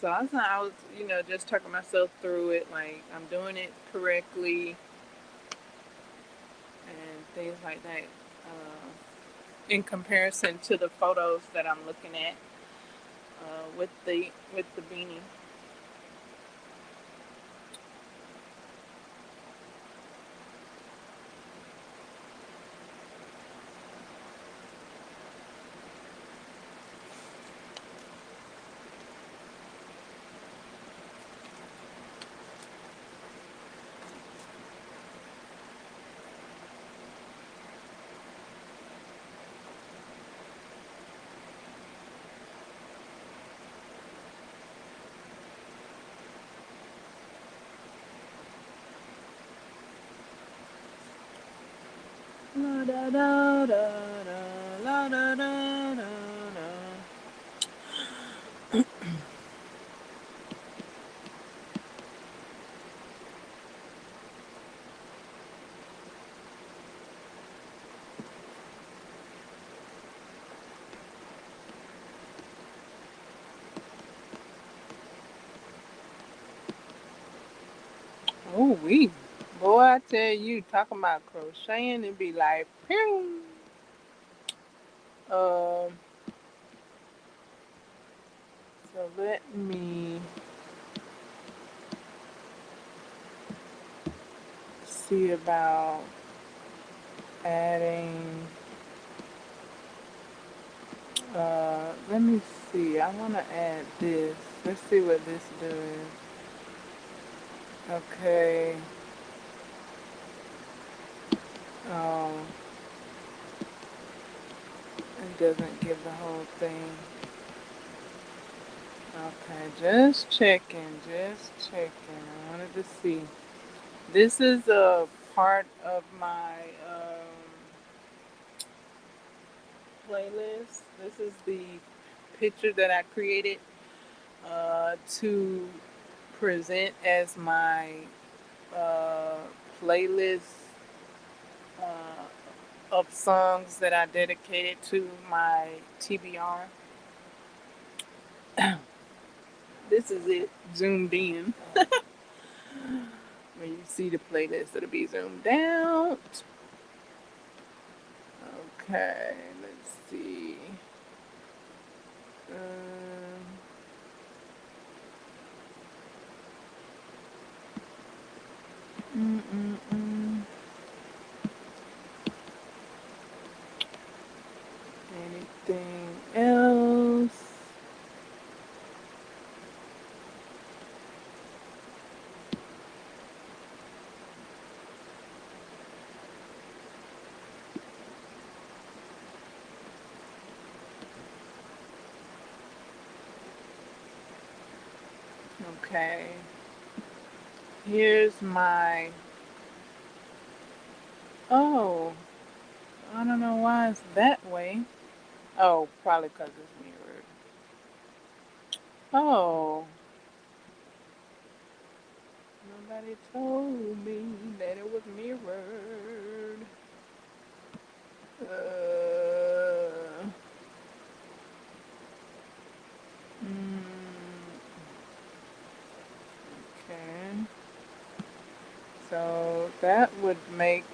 So I was, just talking myself through it, like I'm doing it correctly and things like that. In comparison to the photos that I'm looking at with the beanie. La da da da da la da da da da. Oh, we. Boy, I tell you, talking about crocheting, it be like, pew. Um, so let me see about adding. Let me see. I want to add this. Let's see what this does. Okay. Um, it doesn't give the whole thing. Okay, just checking, just checking. I wanted to see. This is a part of my playlist. This is the picture that I created to present as my uh, playlist uh, of songs that I dedicated to my TBR. This is it zoomed in. When you see the playlist, it'll be zoomed out. Okay, let's see. Um, mm, mm, mm. Anything else? Okay. Here's my. Oh, I don't know why it's that way. Oh, probably because it's mirrored. Oh, nobody told me that it was mirrored. Uh, mm, okay. So that would make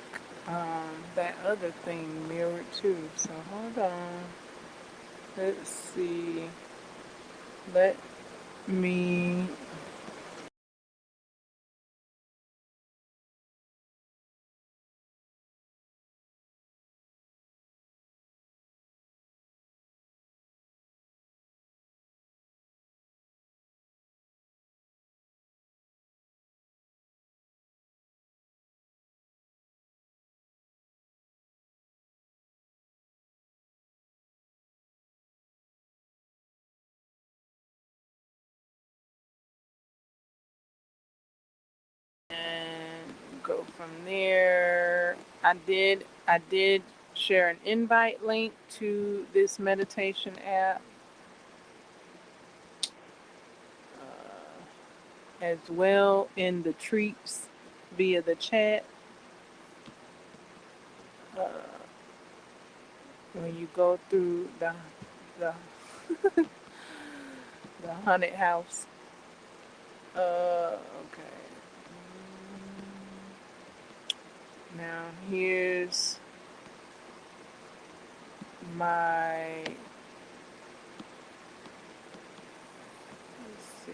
that other thing mirrored too. So hold on. Let's see. Let me. And go from there. I did share an invite link to this meditation app as well in the treats via the chat. Uh, when you go through the the haunted house. Okay. Now here's my. Let's see.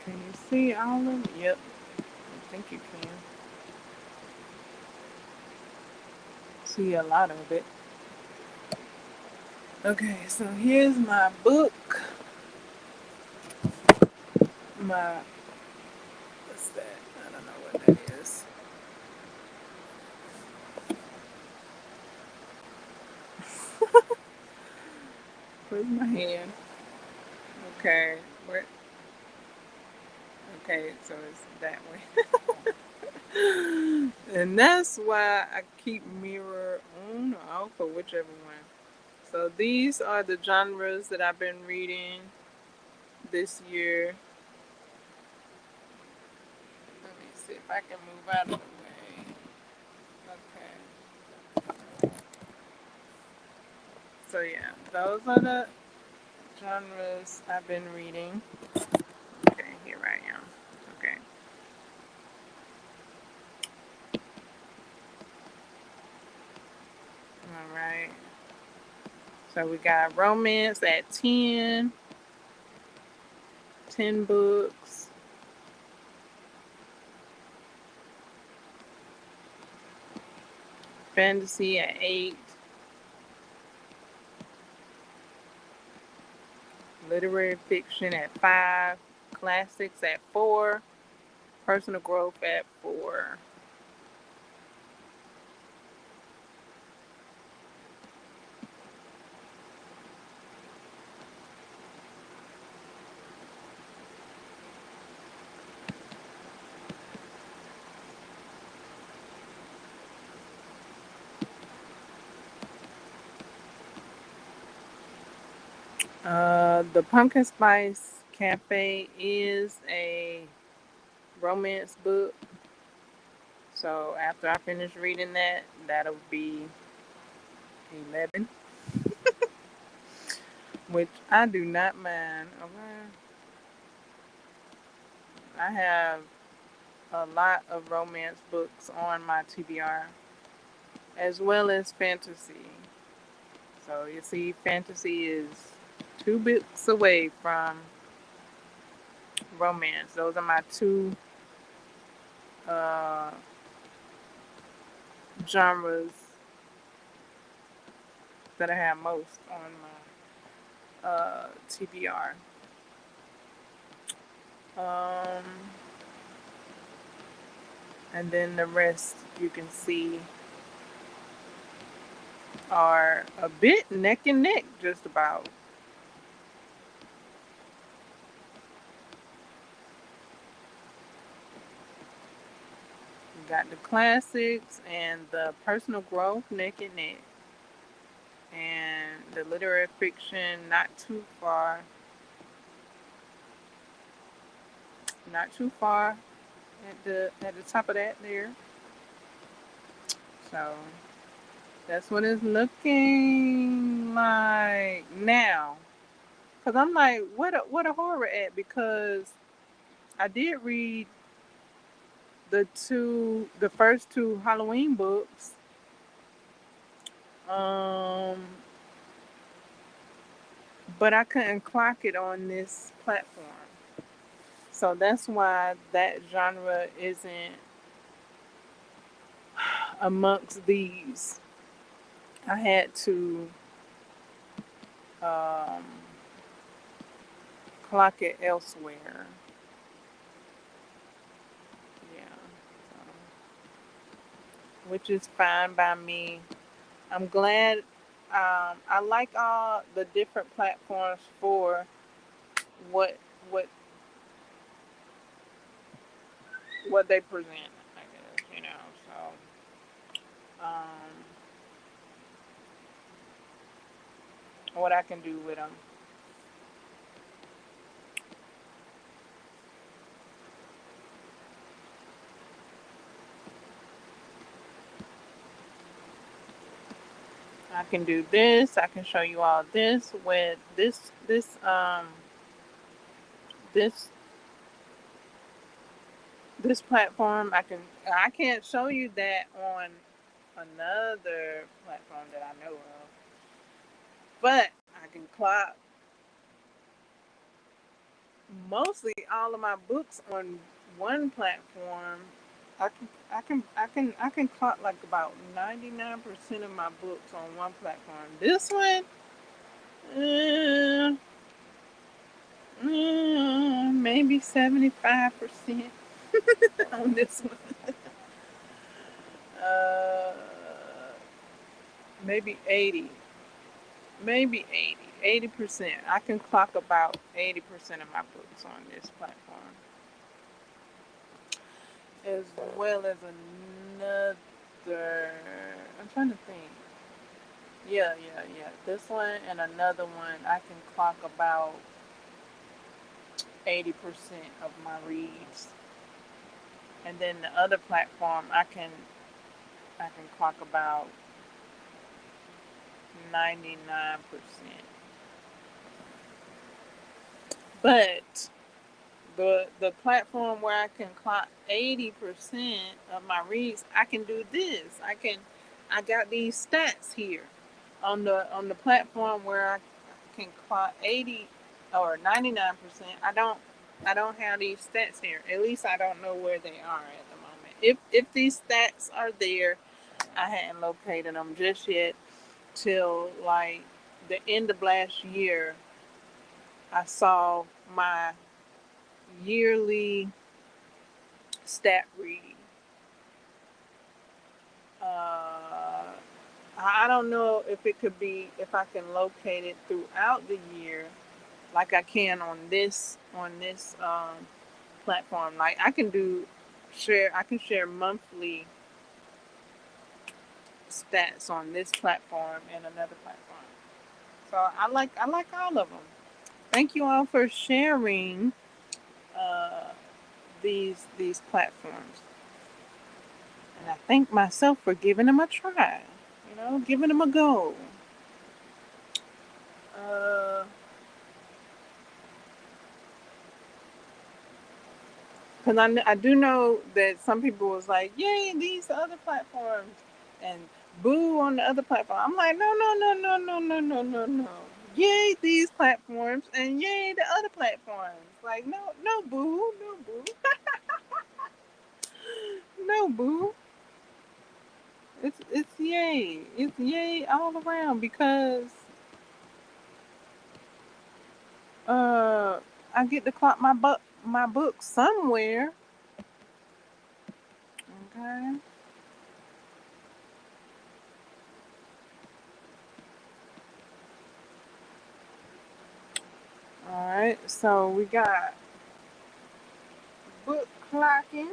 Can you see all of them? Yep. I think you can see a lot of it. Okay, so here's my book. My, what's that? I don't know what that is. Where's my hand? Okay, where? Okay, so it's that way. And that's why I keep mirror on or off or whichever one. So these are the genres that I've been reading this year. Let me see if I can move out of the way. Okay. So yeah, those are the genres I've been reading. Okay, here I am. Okay. All right. So we got romance at 10 books. Fantasy at 8. Literary fiction at 5. Classics at 4. Personal growth at 4. The Pumpkin Spice Cafe is a romance book. So after I finish reading that, that'll be 11, which I do not mind. Okay. I have a lot of romance books on my TBR, as well as fantasy. So you see, fantasy is 2 books away from romance. Those are my two uh, genres that I have most on my TBR. Um, and then the rest you can see are a bit neck and neck, just about. You got the classics and the personal growth neck and neck, and the literary fiction not too far at the top of that there. So that's what it's looking like now. Cause I'm like, what a horror at? Because I did read the first two Halloween books, um, but I couldn't clock it on this platform. So that's why that genre isn't amongst these. I had to um, clock it elsewhere. Yeah, so, which is fine by me. I'm glad. I like all the different platforms for what what what they present. I guess what I can do with them. I can do this. I can show you all this with this this platform. I can't show you that on another platform that I know of, but I can clock mostly all of my books on one platform. I can clock like about 99% of my books on one platform. This one, uh, maybe 75% on this one. Uh, maybe 80, maybe 80%. I can clock about 80% of my books on this platform, as well as another. I'm trying to think. Yeah. This one and another one, I can clock about 80% of my reads, and then the other platform, I can clock about 99%. But the platform where I can clock 80% of my reads, I can do this. I got these stats here on the platform where I can clock 80 or 99%. I don't have these stats here. At least I don't know where they are at the moment. If these stats are there, I hadn't located them just yet. Till like the end of last year, I saw my yearly stat reading. Uh, I don't know if I can locate it throughout the year, like I can on this platform. Like I can share monthly stats on this platform and another platform. So I like all of them. Thank you all for sharing uh, these platforms, and I thank myself for giving them a try. Giving them a go. Uh, Because I do know that some people was like, yay, these other platforms, and boo on the other platform. I'm like, no, no, no, no, no, no, no, no, no. Yay, these platforms, and yay, the other platforms. Like, no, no, boo, no, boo, no, boo. It's yay all around because uh I get to clock my book somewhere. Okay. All right. So we got book clocking.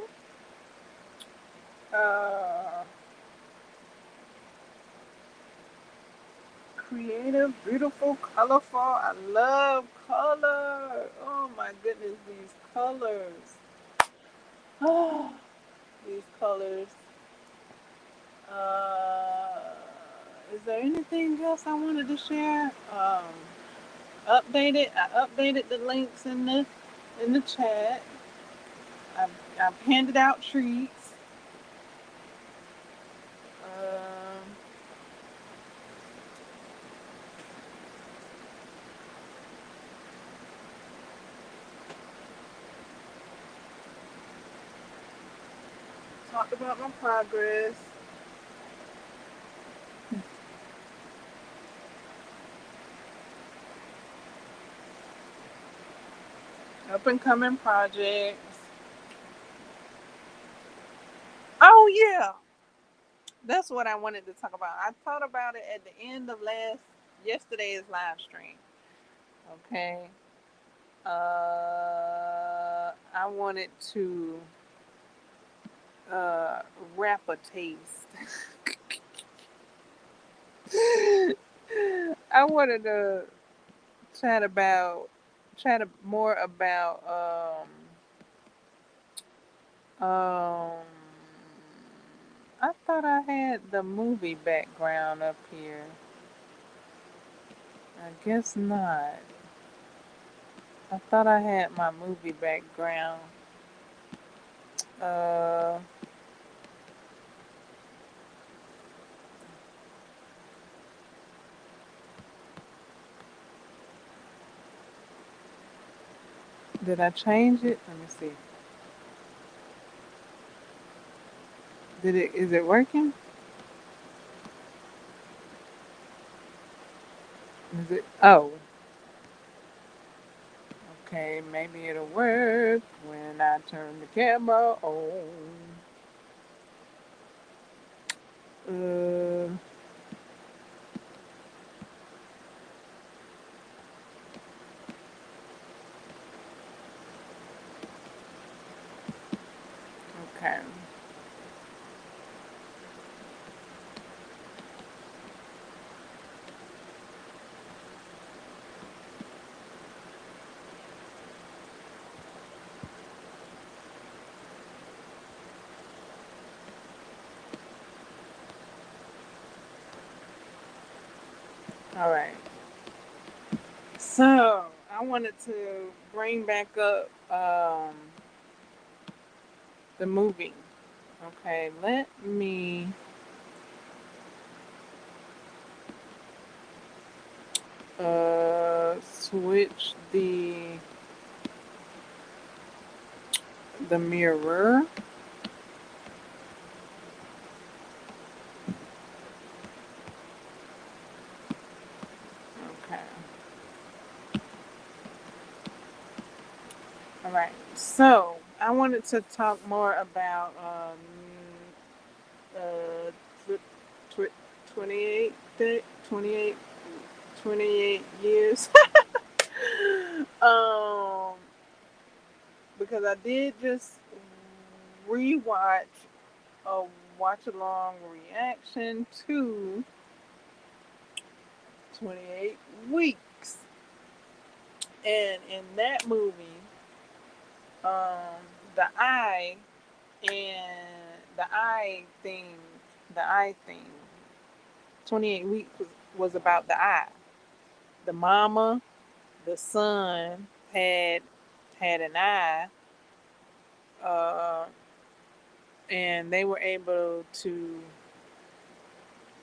Uh, Creative, beautiful, colorful. I love color. Oh my goodness, these colors. Oh, these colors. Uh, is there anything else I wanted to share? I updated the links in the chat. I've handed out treats. Um, Talked about my progress. Up and coming projects. Oh yeah, that's what I wanted to talk about. I thought about it at the end of yesterday's live stream. Okay. I wanted to uh wrap a taste. I wanted to chat more about I thought I had the movie background up here. I guess not. I thought I had my movie background. Uh, did I change it? Let me see. Is it working? Is it? Oh, okay. Maybe it'll work when I turn the camera on. Uh, okay. All right. So I wanted to bring back up the movie. Okay, let me switch the mirror. Okay. All right. So I wanted to talk more about uh, tw- tw- 28, 28, 28 years. um, because I did just rewatch a watch along reaction to 28 weeks. And in that movie, um, the eye and the eye thing, 28 weeks was about the eye. The mama, the son had an eye, uh, and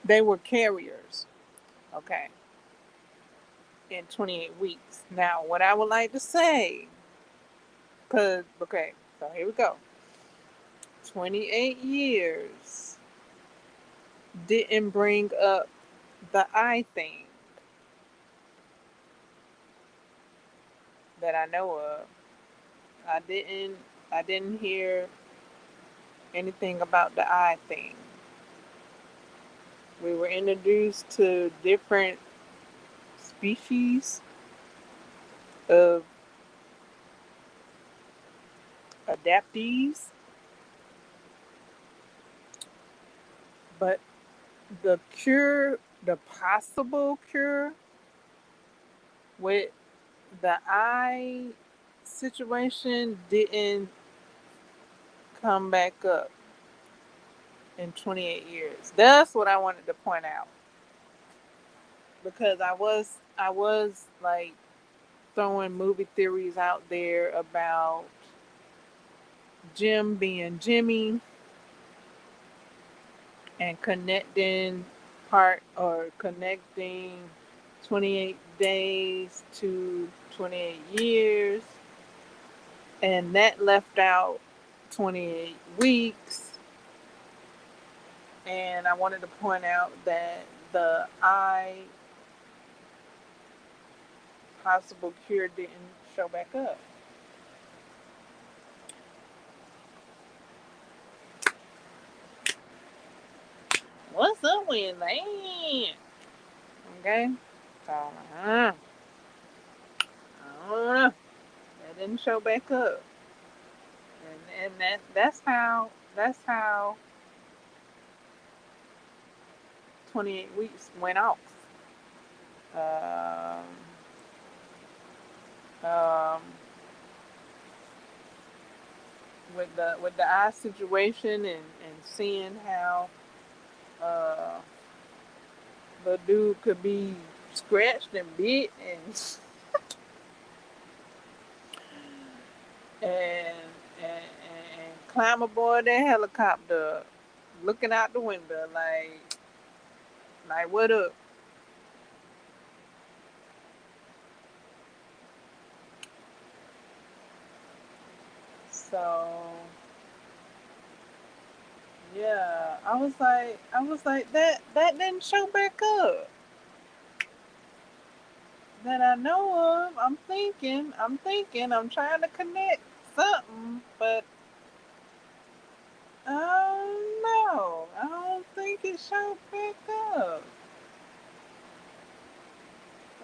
they were carriers. Okay, in 28 weeks. Now, what I would like to say, okay, so here we go. 28 years didn't bring up the eye thing that I know of. I didn't I didn't hear anything about the eye thing. We were introduced to different species of adaptees, but the possible cure with the eye situation didn't come back up in 28 years. That's what I wanted to point out because I was like throwing movie theories out there about Jim being Jimmy and connecting 28 days to 28 years, and that left out 28 weeks. And I wanted to point out that the eye possible cure didn't show back up. What's up with that? Okay, so I don't know. That didn't show back up, and that's how 28 weeks went off. Um, um, with the eye situation and seeing how uh, the dude could be scratched and bit and and climb aboard that helicopter, looking out the window like what up? So yeah, I was like that didn't show back up that I know of. I'm trying to connect something, but no, I don't think it showed back up.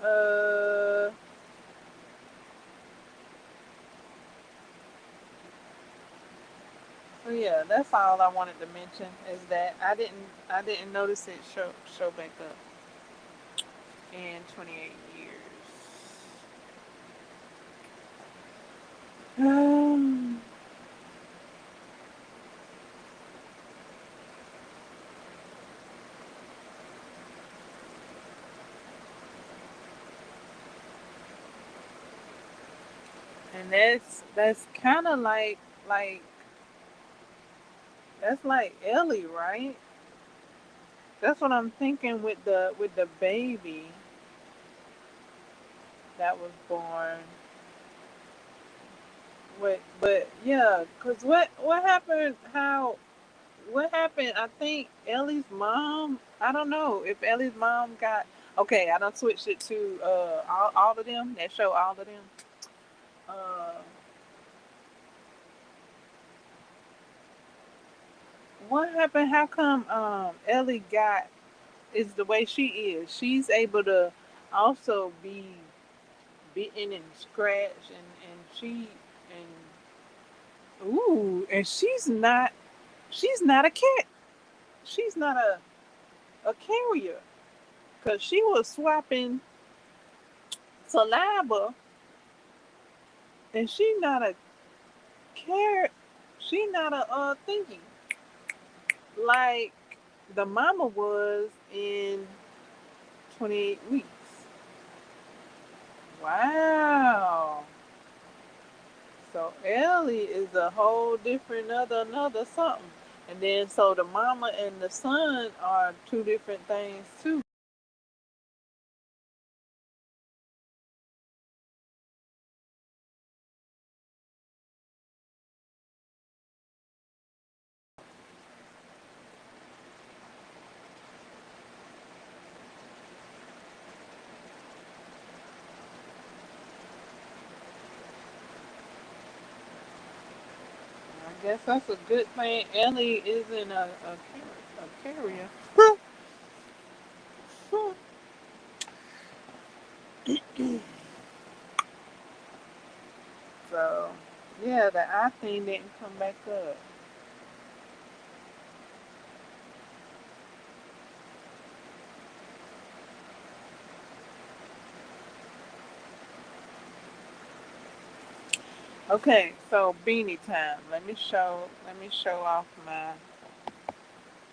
Uh, so yeah, that's all I wanted to mention is that I didn't notice it show back up in 28 years. Um, And that's kind of like that's like Ellie, right? That's what I'm thinking with the baby that was born. But yeah, cause what happened? What happened? I think Ellie's mom. I don't know if Ellie's mom got. Okay, I done switched it to all of them. That show all of them. Uh, what happened? How come Ellie got is the way she is? She's able to also be bitten and scratched, and she and ooh, and she's not a cat. She's not a carrier because she was swapping saliva, and she not a care. She not a thingy like the mama was in 28 weeks. Wow. So Ellie is a whole different another something. And then so the mama and the son are two different things too. I guess that's a good thing. Ellie isn't a carrier. So yeah, the eye thing didn't come back up. Okay, so beanie time. Let me show off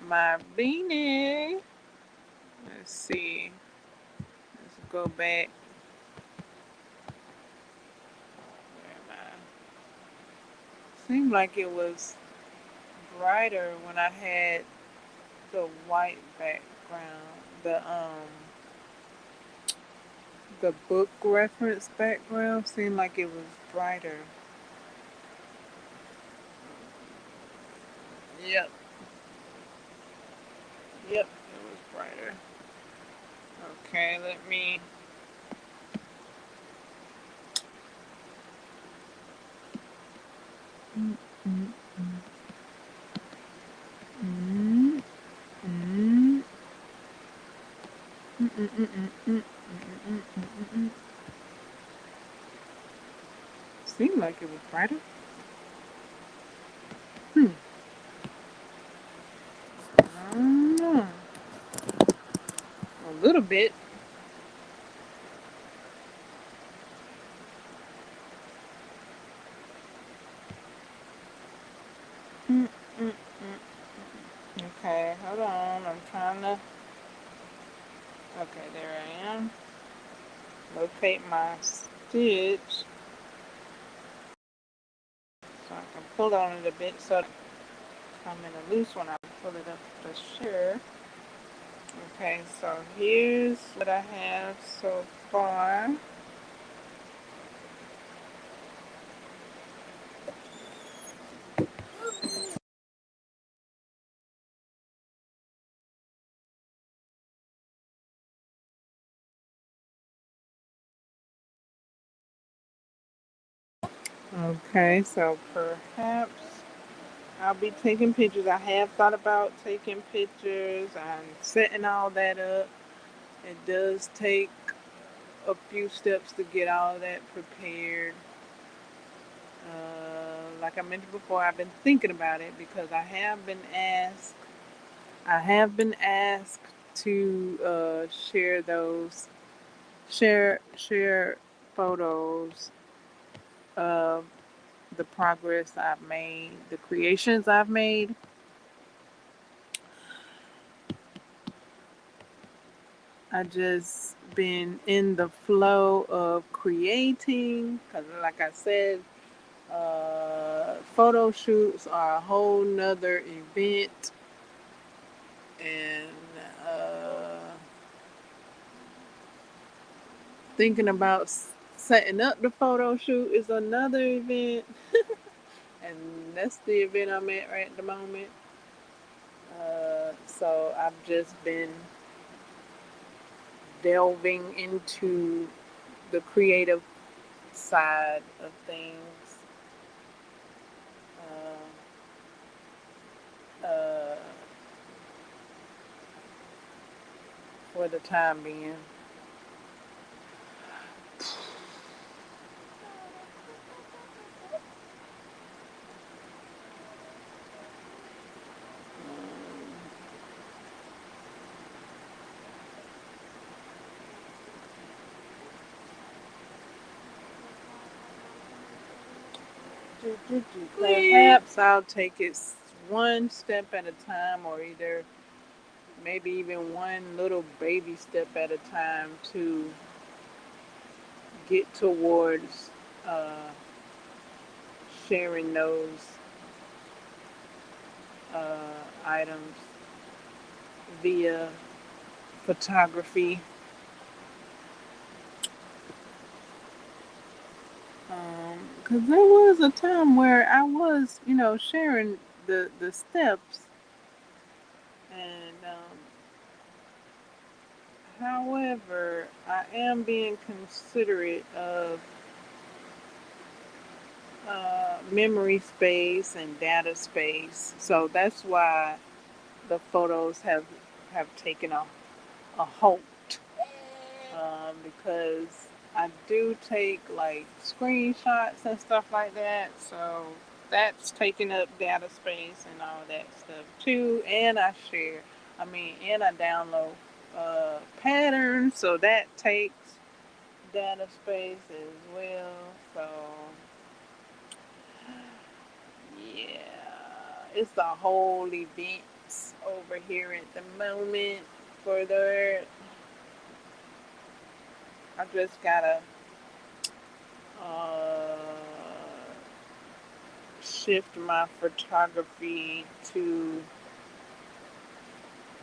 my beanie. Let's see. Let's go back. Where am I? Seemed like it was brighter when I had the white background. The book reference background seemed like it was brighter. Yep, yep, it was brighter. Okay, let me. Mm, mm, mm, mm, mm, mm, mm, mm, mm, mm, mm. Seemed like it was brighter. Hmm. I don't know. A little bit. Mm, mm, mm. Okay, hold on. I'm trying to. Okay, there I am. Locate my stitch so I can pull on it a bit. So if I'm in a loose one, I pull it up for sure. Okay, so here's what I have so far. Okay, so perhaps I'll be taking pictures. I have thought about taking pictures and setting all that up. It does take a few steps to get all that prepared. Like I mentioned before, I've been thinking about it because I have been asked. I have been asked to share share photos of the progress I've made, the creations I've made. I just been in the flow of creating because, like I said, photo shoots are a whole nother event, and thinking about setting up the photo shoot is another event, and that's the event I'm at right at the moment. So I've just been delving into the creative side of things uh, for the time being. Perhaps I'll take it one step at a time, or either maybe even one little baby step at a time to get towards uh, sharing those items via photography. Because there was a time where I was, sharing the steps, and however, I am being considerate of memory space and data space. So that's why the photos have taken a halt, because I do take like screenshots and stuff like that. So that's taking up data space and all that stuff too. And and I download patterns, so that takes data space as well. So yeah, it's a whole event over here at the moment for that. I just gotta uh, shift my photography to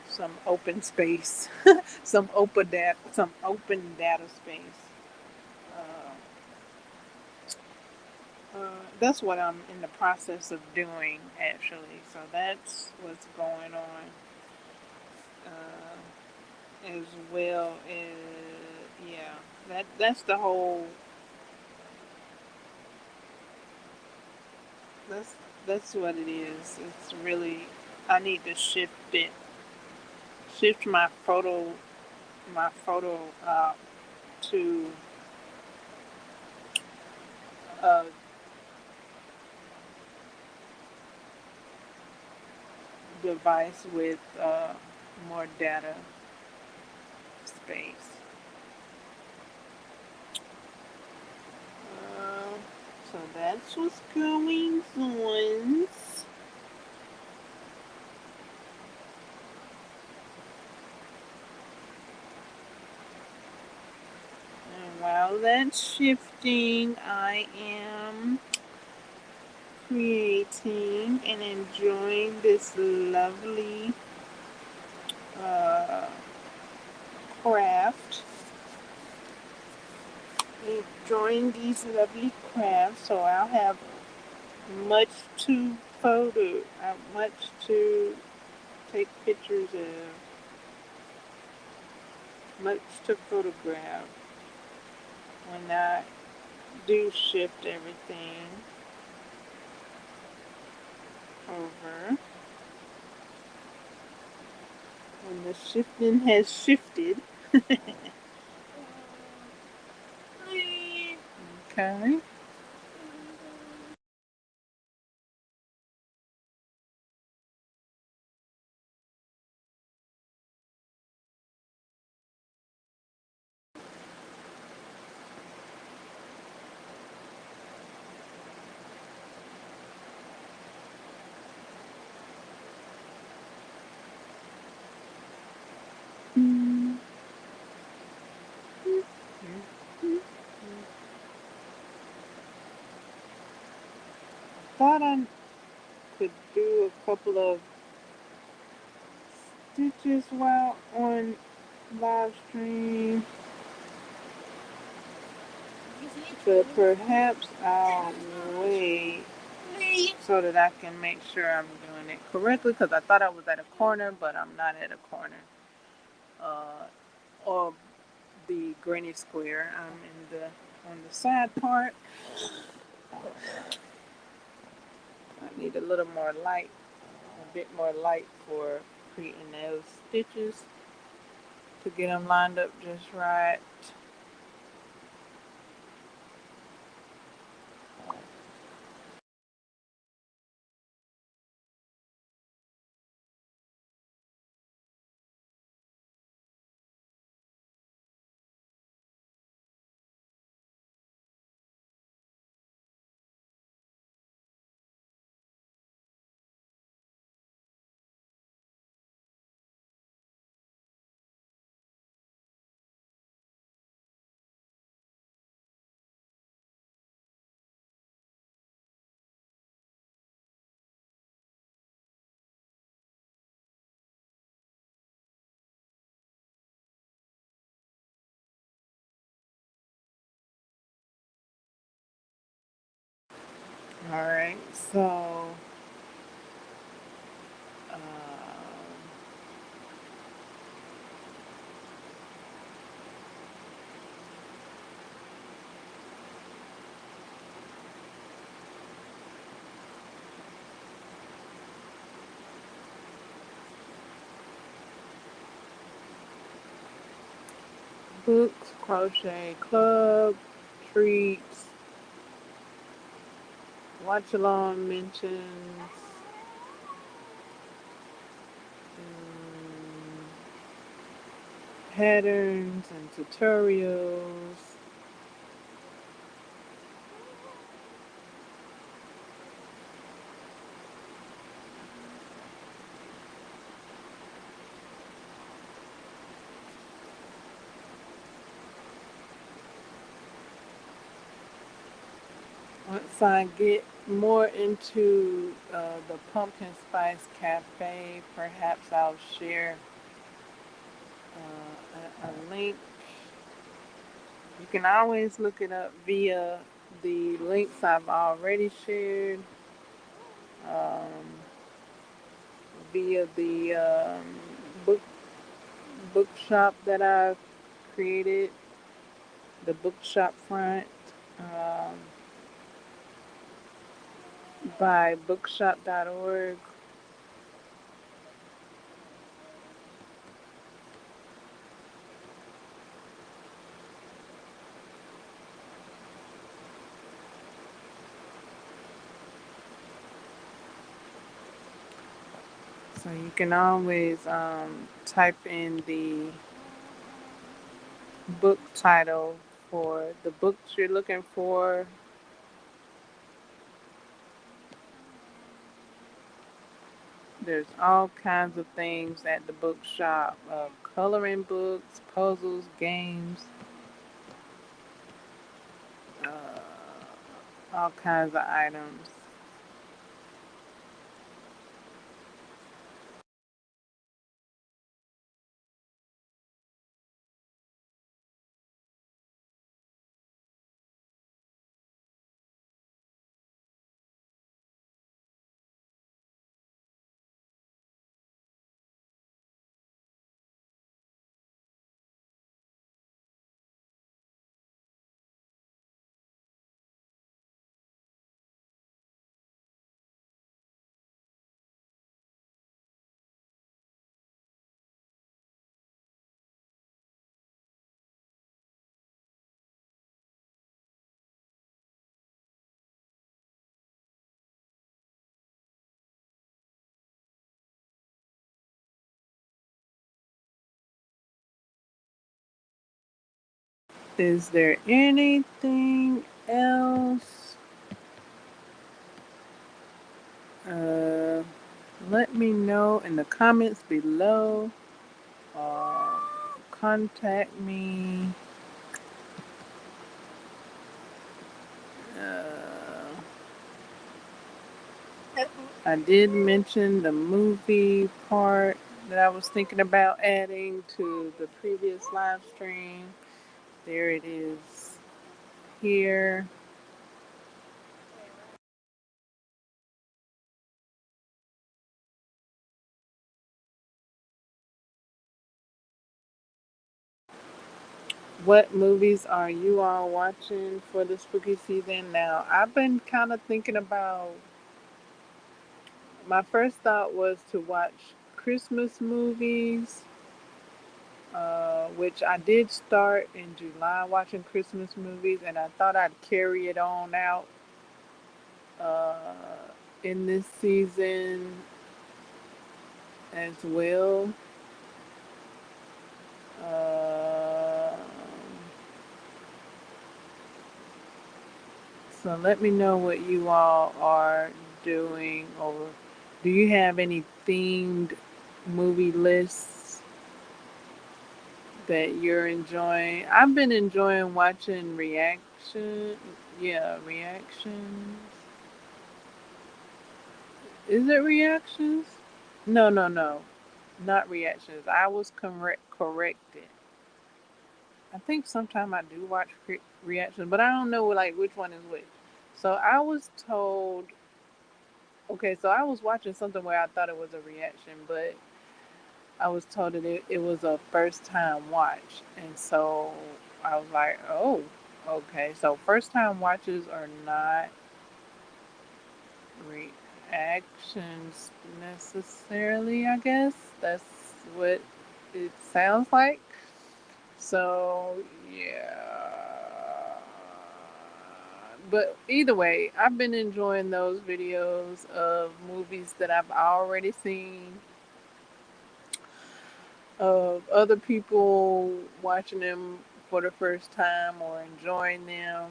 some open space, some open data space. Uh, that's what I'm in the process of doing, actually. So that's what's going on, as well as yeah. That's the whole. That's that's what it is. It's really I need to shift my photo to a device with more data space. Uh, so that's what's going on. And while that's shifting, I am creating and enjoying this lovely uh, craft. Enjoying these lovely crafts, so I'll have much to much to take pictures of, much to photograph when I do shift everything over. When the shifting has shifted. Okay. thought I could do a couple of stitches while on live stream, but perhaps I'll wait so that I can make sure I'm doing it correctly, because I thought I was at a corner, but I'm not at a corner. Or the granny square. I'm in the on the side part. I need a little more light, a bit more light for creating those stitches to get them lined up just right. All right, so um, books, crochet club, treats, watch along mentions, patterns and tutorials. Once I get more into the Pumpkin Spice Cafe, perhaps I'll share a link. You can always look it up via the links I've already shared, um, via the book bookshop that I've created, the bookshop front um, by bookshop.org. So you can always type in the book title for the books you're looking for. There's all kinds of things at the bookshop, coloring books, puzzles, games, uh, all kinds of items. Is there anything else? Uh, Let me know in the comments below. Uh, Contact me. Uh, I did mention the movie part that I was thinking about adding to the previous live stream. There it is here. What movies are you all watching for the spooky season? Now, I've been kind of thinking about, my first thought was to watch Christmas movies, which I did start in July watching Christmas movies, and I thought I'd carry it on out uh, in this season as well. Um so let me know what you all are doing, or do you have any themed movie lists that you're enjoying? I've been enjoying watching reactions. Is it reactions? No, no, no, not reactions. I was corrected. I think sometimes I do watch reactions, but I don't know like which one is which. So I was told, okay, so I was watching something where I thought it was a reaction, but I was told that it was a first time watch. And so I was like, oh, okay. So first time watches are not reactions necessarily, I guess. That's what it sounds like. So, yeah. But either way, I've been enjoying those videos of movies that I've already seen, of other people watching them for the first time or enjoying them,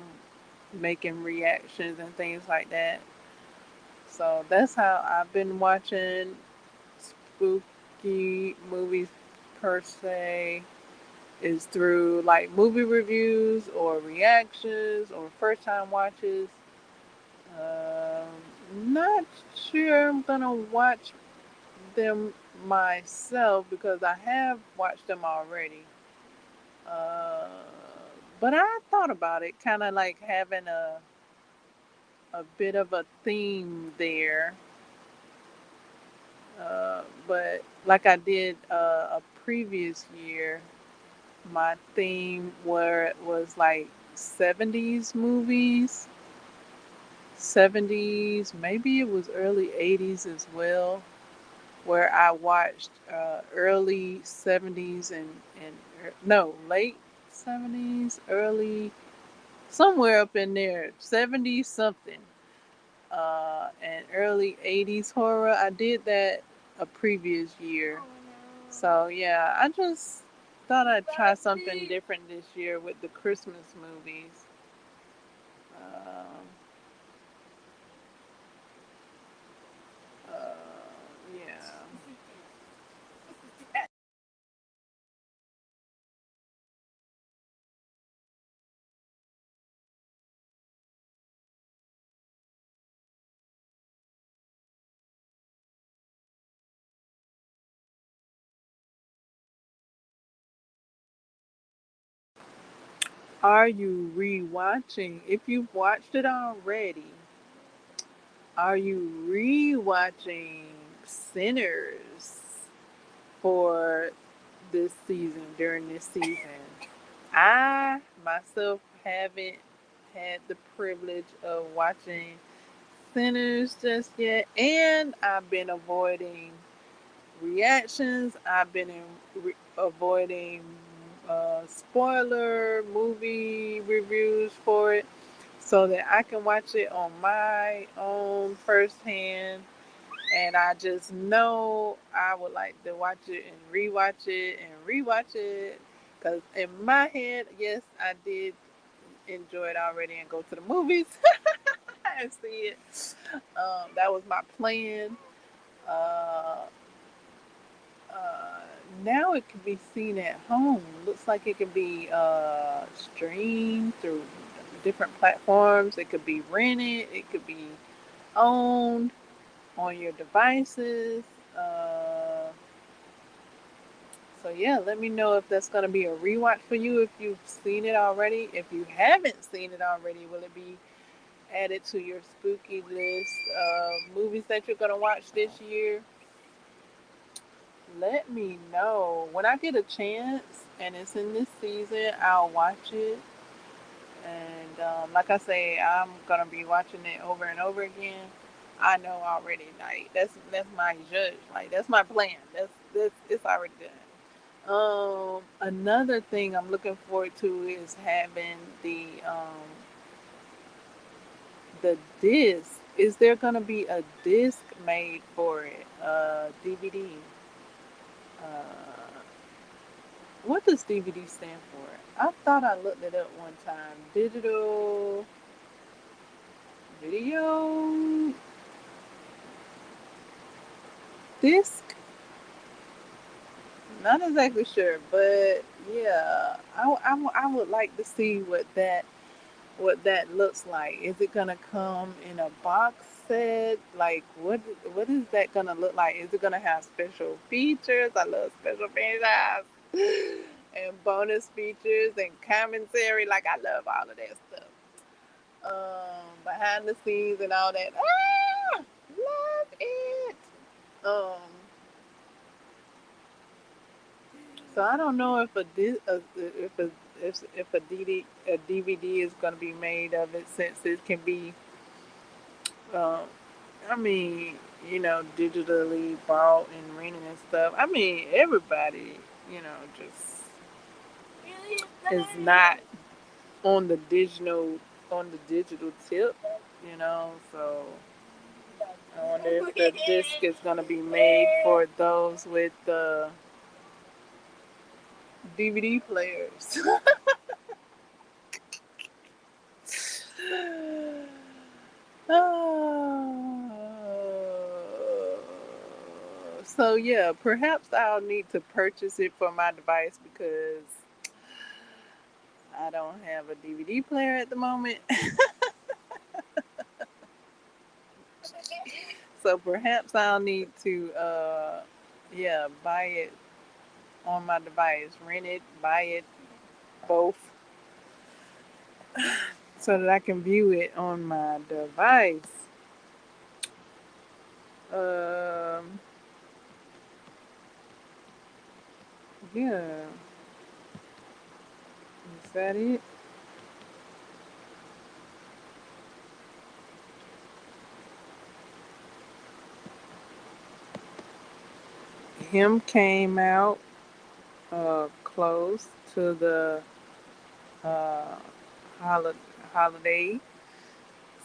making reactions and things like that. So that's how I've been watching spooky movies per se, is through like movie reviews or reactions or first time watches. Not sure I'm gonna watch them myself because I have watched them already. Uh, but I thought about it, kind of like having a bit of a theme there. But like I did a previous year, my theme where it was like 70s movies, 70s, maybe it was early 80s as well, where I watched early 70s and no, late 70s, early, somewhere up in there, 70 something, and early 80s horror. I did that a previous year. So yeah, I just thought I'd try something different this year with the Christmas movies. Um, uh, yeah. Are you rewatching? If you've watched it already, are you rewatching Sinners for this season, during this season? I myself haven't had the privilege of watching Sinners just yet, and I've been avoiding reactions. I've been avoiding spoiler movie reviews for it so that I can watch it on my own firsthand. And I just know I would like to watch it and rewatch it. Because in my head, yes, I did enjoy it already and go to the movies and see it. That was my plan. Uh, uh, Now it can be seen at home. Looks like it can be streamed through different platforms. It could be rented. It could be owned on your devices. Uh, so yeah, let me know if that's going to be a rewatch for you if you've seen it already. If you haven't seen it already, will it be added to your spooky list of movies that you're going to watch this year? Let me know. When I get a chance and it's in this season, I'll watch it. And like I say, I'm gonna be watching it over and over again. I know already. Like that's my judge. Like that's my plan. That's it's already done. Another thing I'm looking forward to is having the disc. Is there gonna be a disc made for it? DVD. Uh, what does DVD stand for? I thought I looked it up one time. Digital video disc. Not exactly sure, but yeah, I would like to see what that looks like. Is it gonna come in a box set? Like what is that gonna look like? Is it gonna have special features? I love special features and bonus features and commentary. Like I love all of that stuff. Behind the scenes and all that. Ah, love it. Um, so I don't know if a DVD is going to be made of it since it can be, um, I mean, digitally bought and rented and stuff. I mean, everybody, just is not on the digital tip, So I wonder if the disc is going to be made for those with the DVD players. So yeah, perhaps I'll need to purchase it for my device because I don't have a DVD player at the moment. So perhaps I'll need to yeah, buy it on my device, rent it, buy it, both, so that I can view it on my device. Um, yeah, is that it? Him came out close to the uh, hol- holiday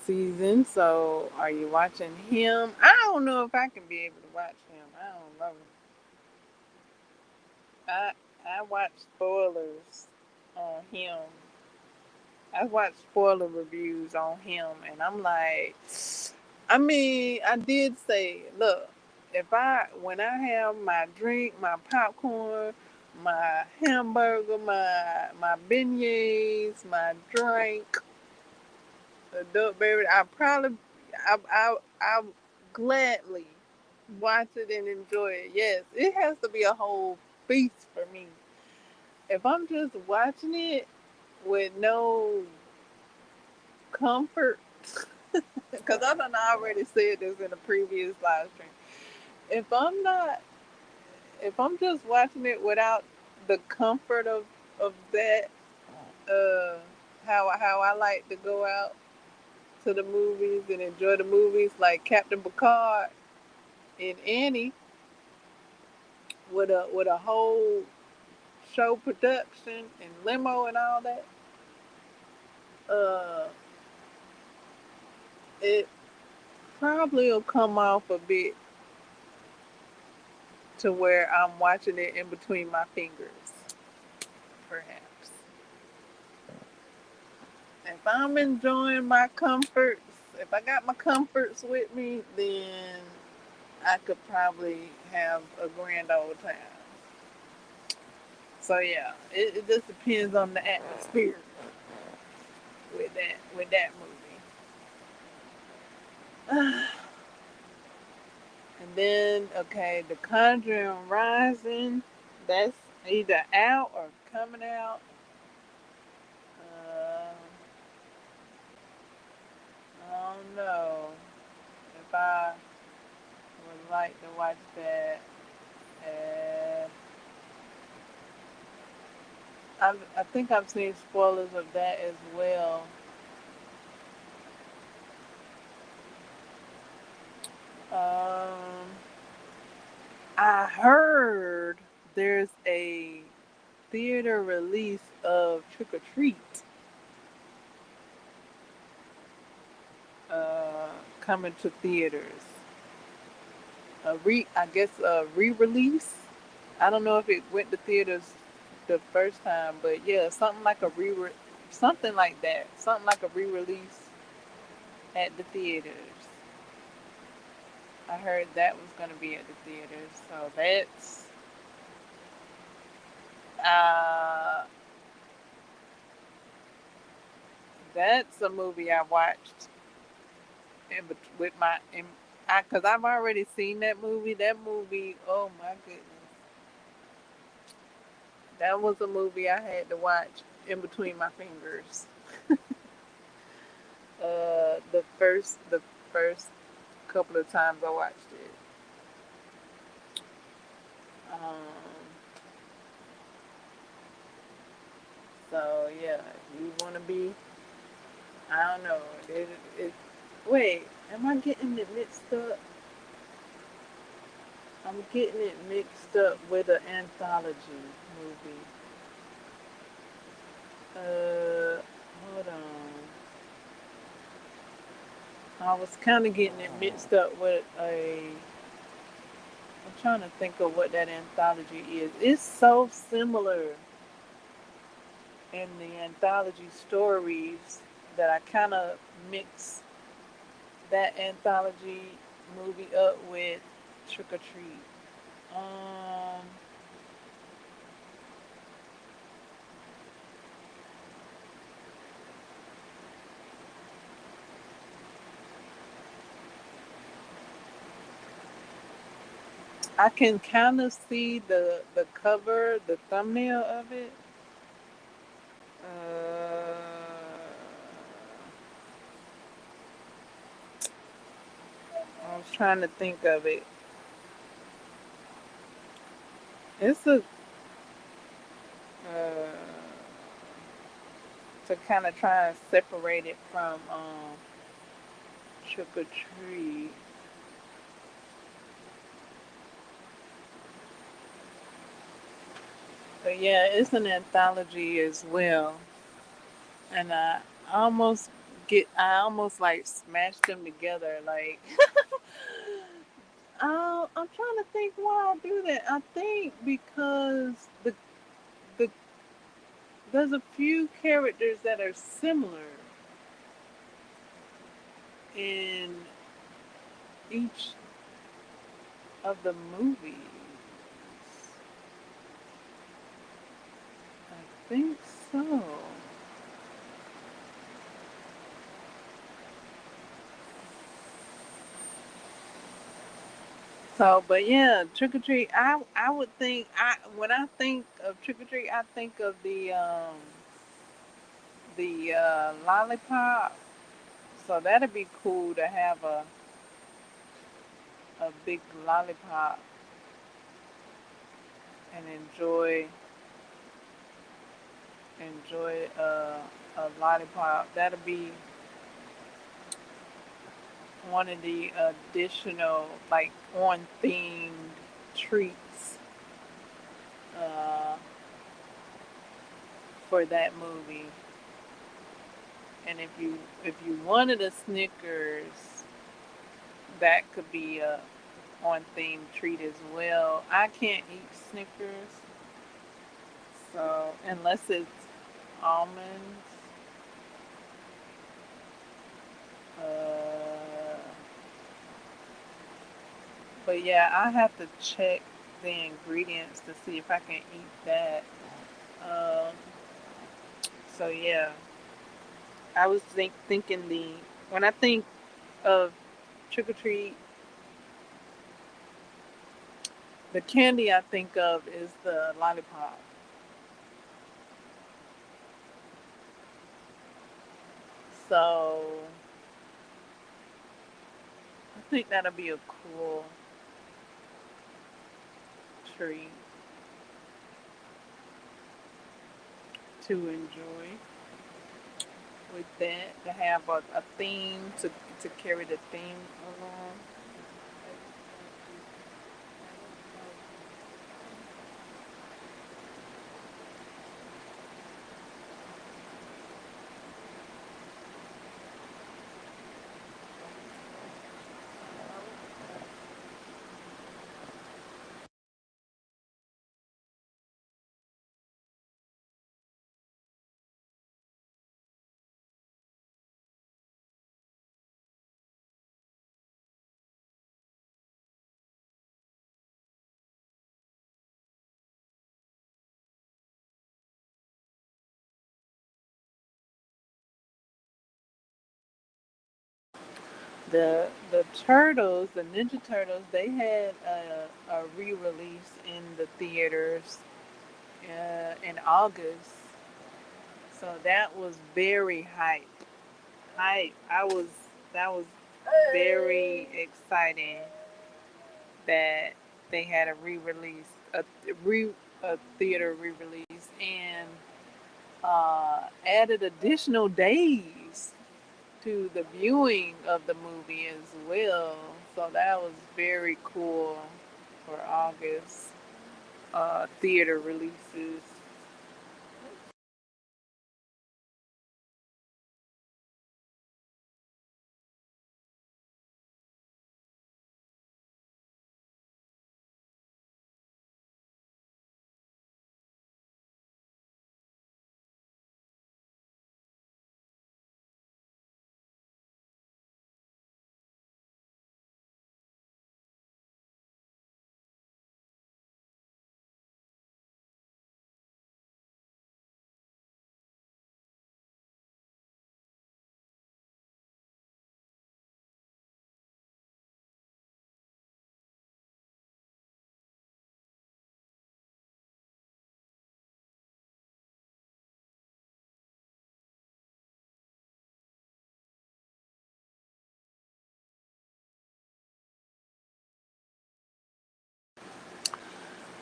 season. So, are you watching him? I don't know if I can be able to watch him. I don't know. I I watch spoilers on him. I watch spoiler reviews on him, and I'm like, I mean, I did say, look, if when I have my drink, my popcorn, my hamburger, my beignets, my drink, adult beverage, I gladly watch it and enjoy it. Yes, it has to be a whole feast for me. If I'm just watching it with no comfort, because I done already said this in a previous live stream. If I'm not, if I'm just watching it without the comfort of that, uh, how I like to go out to the movies and enjoy the movies, like Captain Picard and Annie, with a whole show production and limo and all that. Uh, it probably will come off a bit to where I'm watching it in between my fingers, perhaps. If I'm enjoying my comforts, if I got my comforts with me, then I could probably have a grand old time. So yeah, it just depends on the atmosphere with that movie. And then, okay, The Conjuring Rising, that's either out or coming out. Uh, I don't know if I would like to watch that. Uh, I think I've seen spoilers of that as well. Um, I heard there's a theater release of Trick or Treat uh, coming to theaters. I guess a re-release. I don't know if it went to theaters the first time, but yeah, something like that, something like a re-release at the theaters. I heard that was gonna be at the theaters, so uh, that's a movie I watched with because I've already seen that movie. That movie, oh my goodness, that was a movie I had to watch in between my fingers. The first couple of times I watched it. Um, so yeah, if you want to be, I don't know. Wait, am I getting it mixed up? I'm getting it mixed up with an anthology movie. Hold on. I was kind of getting it mixed up with a. I'm trying to think of what that anthology is. It's so similar in the anthology stories that I kind of mix that anthology movie up with Trick or Treat. Um, I can kind of see the cover, the thumbnail of it. Uh, I was trying to think of it. It's a to kind of try and separate it from Trick or Treat. But yeah, it's an anthology as well, and almost I almost like smashed them together. Like, I'm trying to think why I do that. I think because the there's a few characters that are similar in each of the movies. I think so. So, but yeah, Trick or Treat. I would think when I think of Trick or Treat, I think of the lollipop. So that'd be cool to have a big lollipop and enjoy a lollipop. That'd be one of the additional like on themed treats uh, for that movie. And if you wanted a Snickers, that could be a on theme treat as well. I can't eat Snickers, so unless it's almonds. Uh, but yeah, I have to check the ingredients to see if I can eat that. Um, so yeah, I was thinking when I think of trick or treat, The candy I think of is the lollipop. So I think that'll be a cool treat to enjoy with that. To have a theme to carry the theme along. The turtles, the Ninja Turtles, they had a re-release in the theaters in August, so that was very hype. Hype. That was very exciting that they had a re-release, re a theater re-release, and added additional days to the viewing of the movie as well. So that was very cool for August theater releases.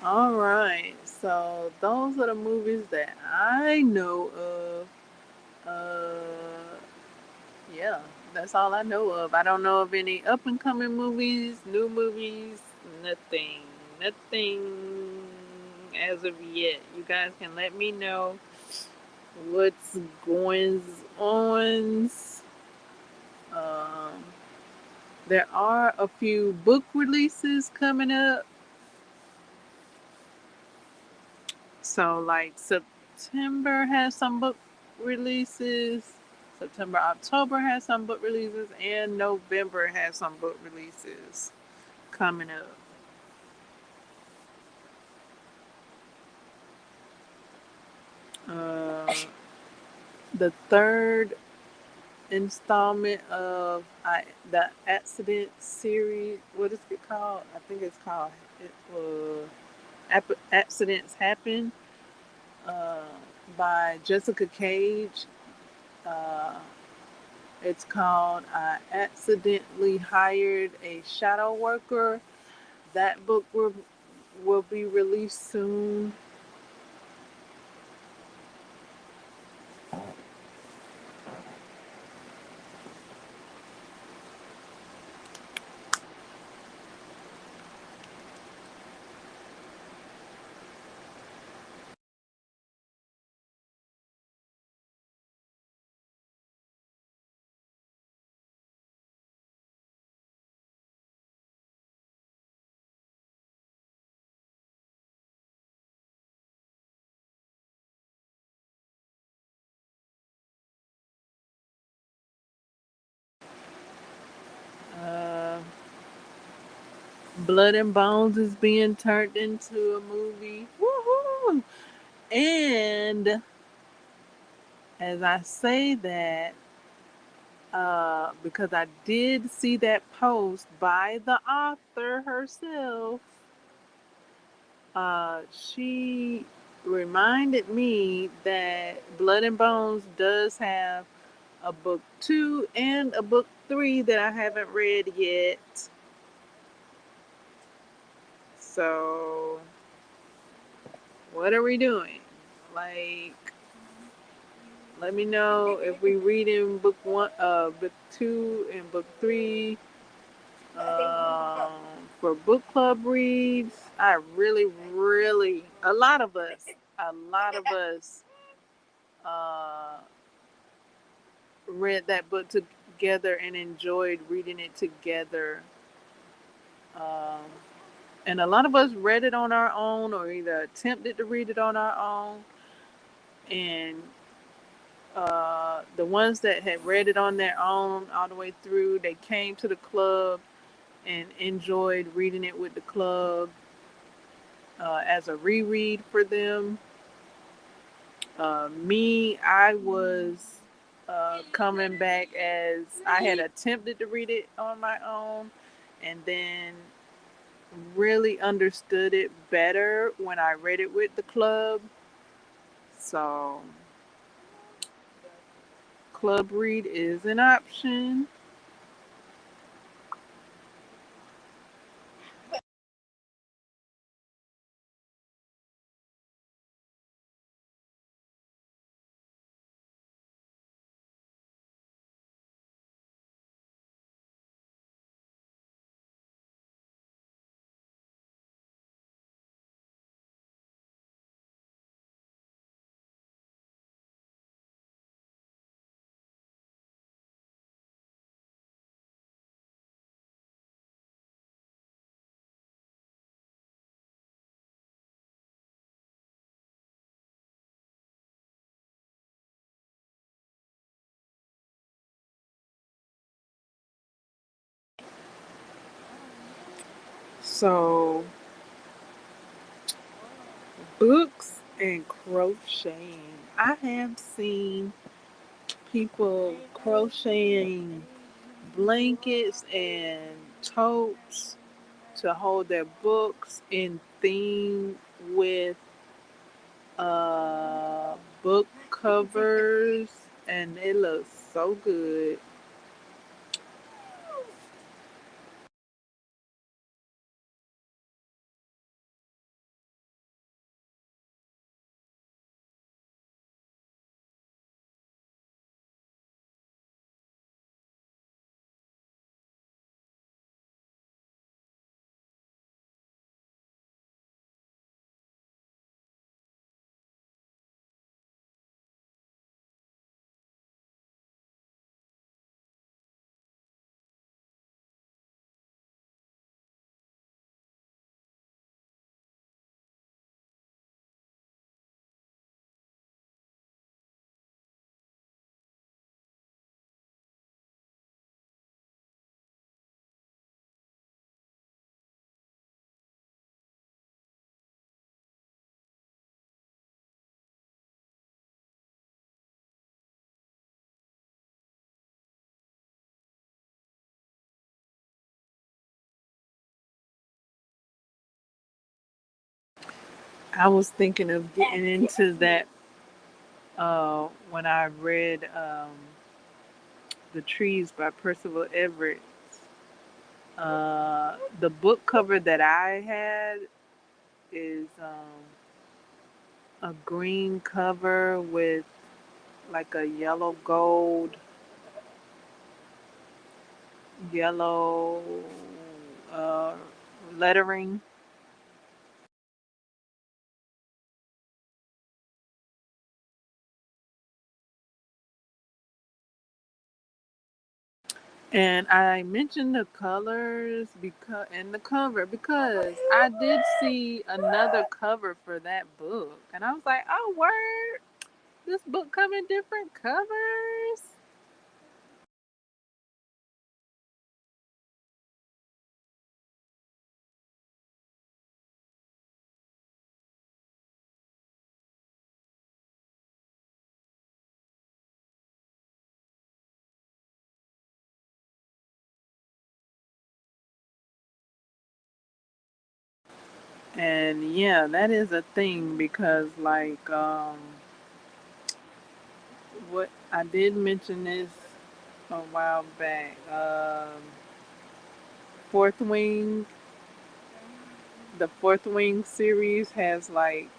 All right, so those are the movies that I know of. Yeah, that's all I know of. I don't know of any up and coming movies, new movies, nothing. Nothing as of yet. You guys can let me know what's going on. Um, there are a few book releases coming up. So, like September has some book releases. September, October has some book releases, and November has some book releases coming up. Uh, the third installment of the Accident series. What is it called? I think it's called Accidents Happen uh, by Jessica Cage. Uh, it's called I Accidentally Hired a Shadow Worker. That book will be released soon. Uh, Blood and Bones is being turned into a movie. Woohoo! And as I say that, because I did see that post by the author herself, She reminded me that Blood and Bones does have a book 2 and a book 3 that I haven't read yet. So, what are we doing? Like, let me know if we read in book 1, book 2 and book 3. For book club reads, I really, really, a lot of us uh, read that book together and enjoyed reading it together. Um, and a lot of us read it on our own or either attempted to read it on our own. And the ones that had read it on their own all the way through, they came to the club and enjoyed reading it with the club as a reread for them. Me, I was coming back as I had attempted to read it on my own and then really understood it better when I read it with the club. So, club read is an option. So, books and crocheting. I have seen people crocheting blankets and totes to hold their books in theme with book covers, and it looks so good. I was thinking of getting into that when I read The Trees by Percival Everett. The book cover that I had is a green cover with like a yellow uh, lettering. And I mentioned the colors because and the cover because I did see another cover for that book, and I was like, "Oh, word! This book come in different covers." And yeah, that is a thing because like what I did mention this a while back. Fourth Wing, the Fourth Wing series has like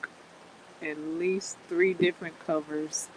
at least three different covers.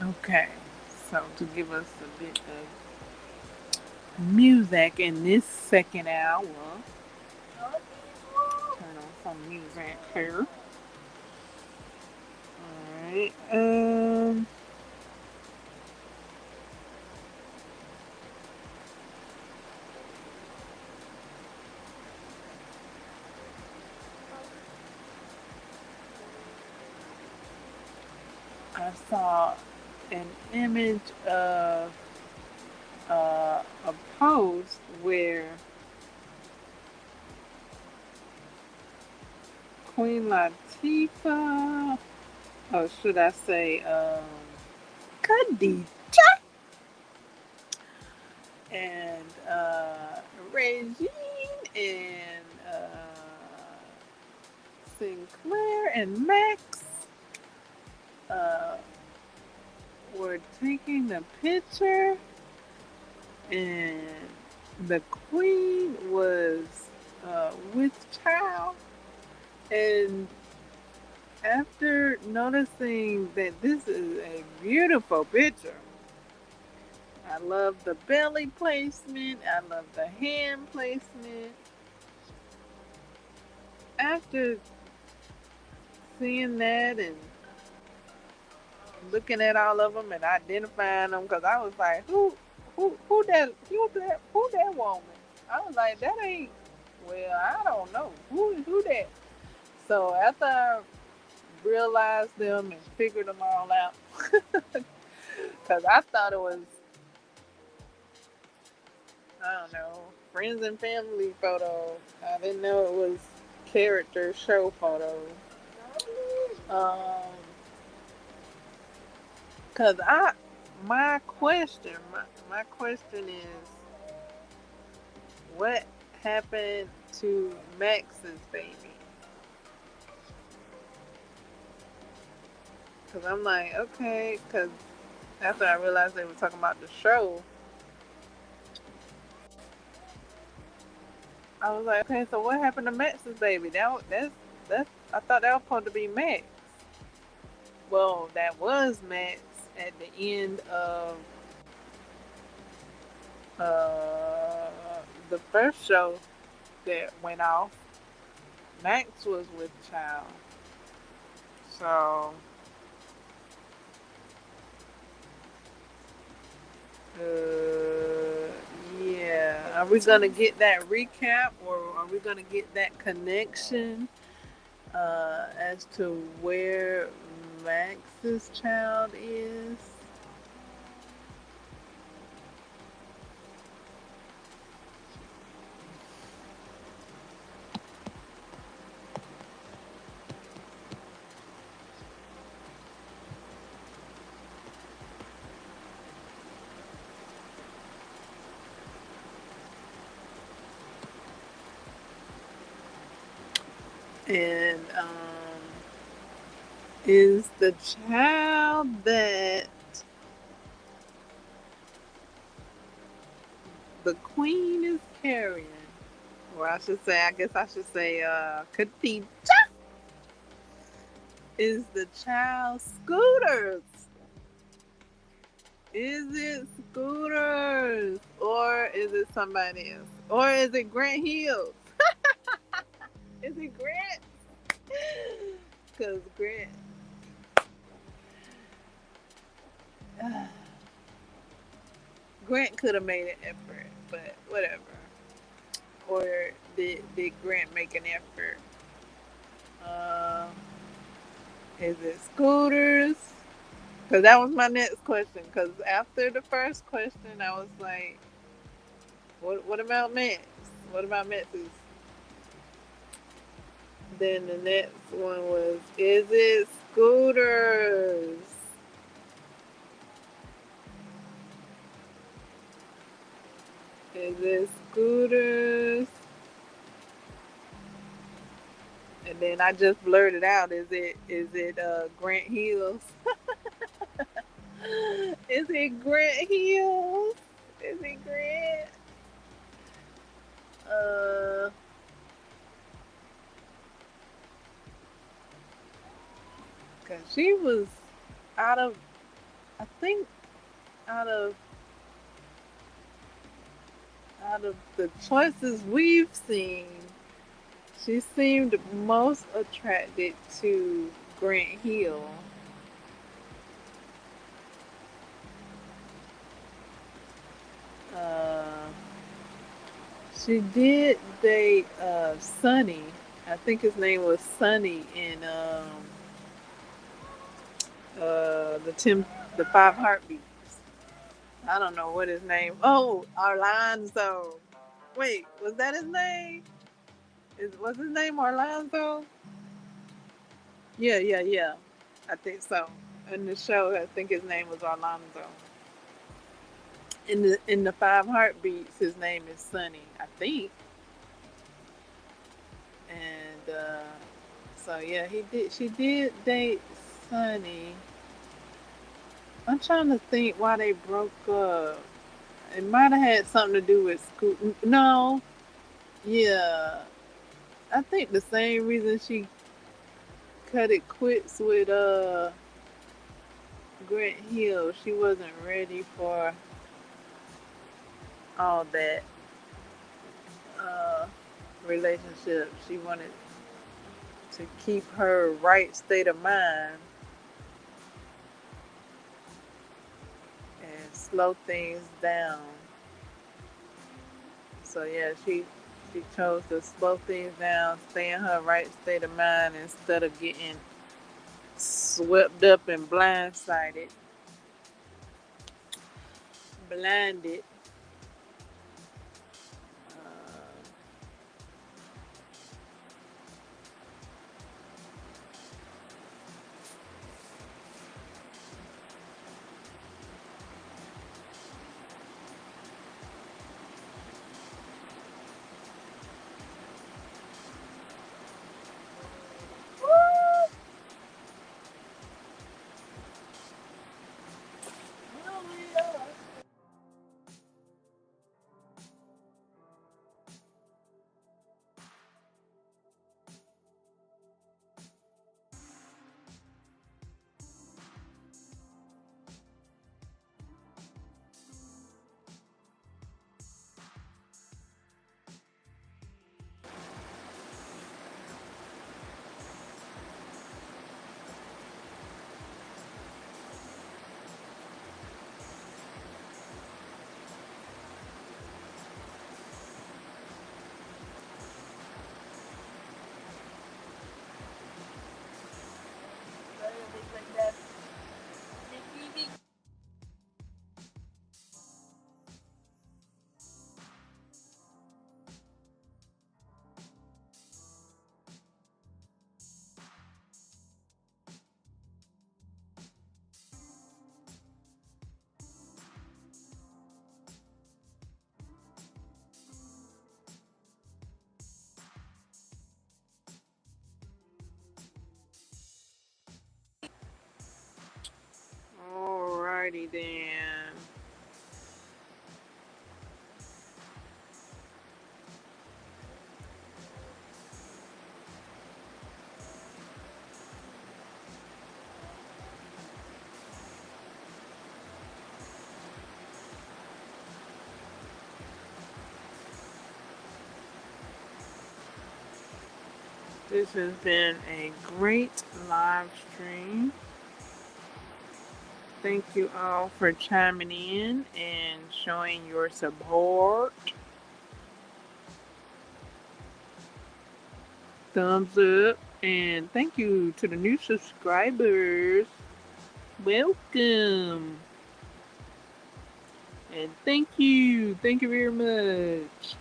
Okay, so to give us a bit of music in this second hour, turn on some music here. All right. I saw an image of a post where Queen Latifah, or should I say, Khadija, and Regine and Sinclair and Max uh, were taking the picture, and the queen was with child. And after noticing that this is a beautiful picture, I love the belly placement, I love the hand placement. After seeing that and looking at all of them and identifying them, because I was like, who that woman? I was like, that ain't. Well, I don't know who that. So after I realized them and figured them all out, because I thought it was, I don't know, friends and family photo. I didn't know it was character show photos. Um, cause my question is, what happened to Max's baby? Cause I'm like, okay, cause after I realized they were talking about the show, I was like, okay, so what happened to Max's baby? That's I thought that was supposed to be Max. Well, that was Max at the end of uh, the first show that went off. Max was with child. So, yeah. Are we going to get that recap or are we going to get that connection as to where Max's child is? And is the child that the queen is carrying, or I should say, I guess I should say, Khadija, is the child Scooters? Is it Scooters, or is it somebody else, or is it Grant Hills? Is it Grant? Because Grant could have made an effort, but whatever. Or did Grant make an effort? Uh, is it Scooters? Because that was my next question. Because after the first question, I was like, what about Max? What about Max's? Then the next one was, is it Scooters? Is it Scooters? And then I just blurted out, is it Grant Hills? Is it Grant Hills? Is it Grant? Uh, Cause she was out of, I think, out of the choices we've seen, she seemed most attracted to Grant Hill. Uh, she did date Sonny. I think his name was Sonny in the Five Heartbeats. I don't know what his name. Oh, Orlando. Wait, was that his name? Was his name Orlando? Yeah, yeah, yeah. I think so. In the show, I think his name was Orlando. In the Five Heartbeats, his name is Sonny, I think. And so yeah, he did. She did date Sonny. I'm trying to think why they broke up. It might have had something to do with school. No, yeah, I think the same reason she cut it quits with Grant Hill. She wasn't ready for all that uh, relationship. She wanted to keep her right state of mind and slow things down. So yeah, she chose to slow things down, stay in her right state of mind instead of getting swept up and blinded. Uh, Alrighty then. This has been a great live stream. Thank you all for chiming in and showing your support. Thumbs up. And thank you to the new subscribers. Welcome. And thank you. Thank you very much.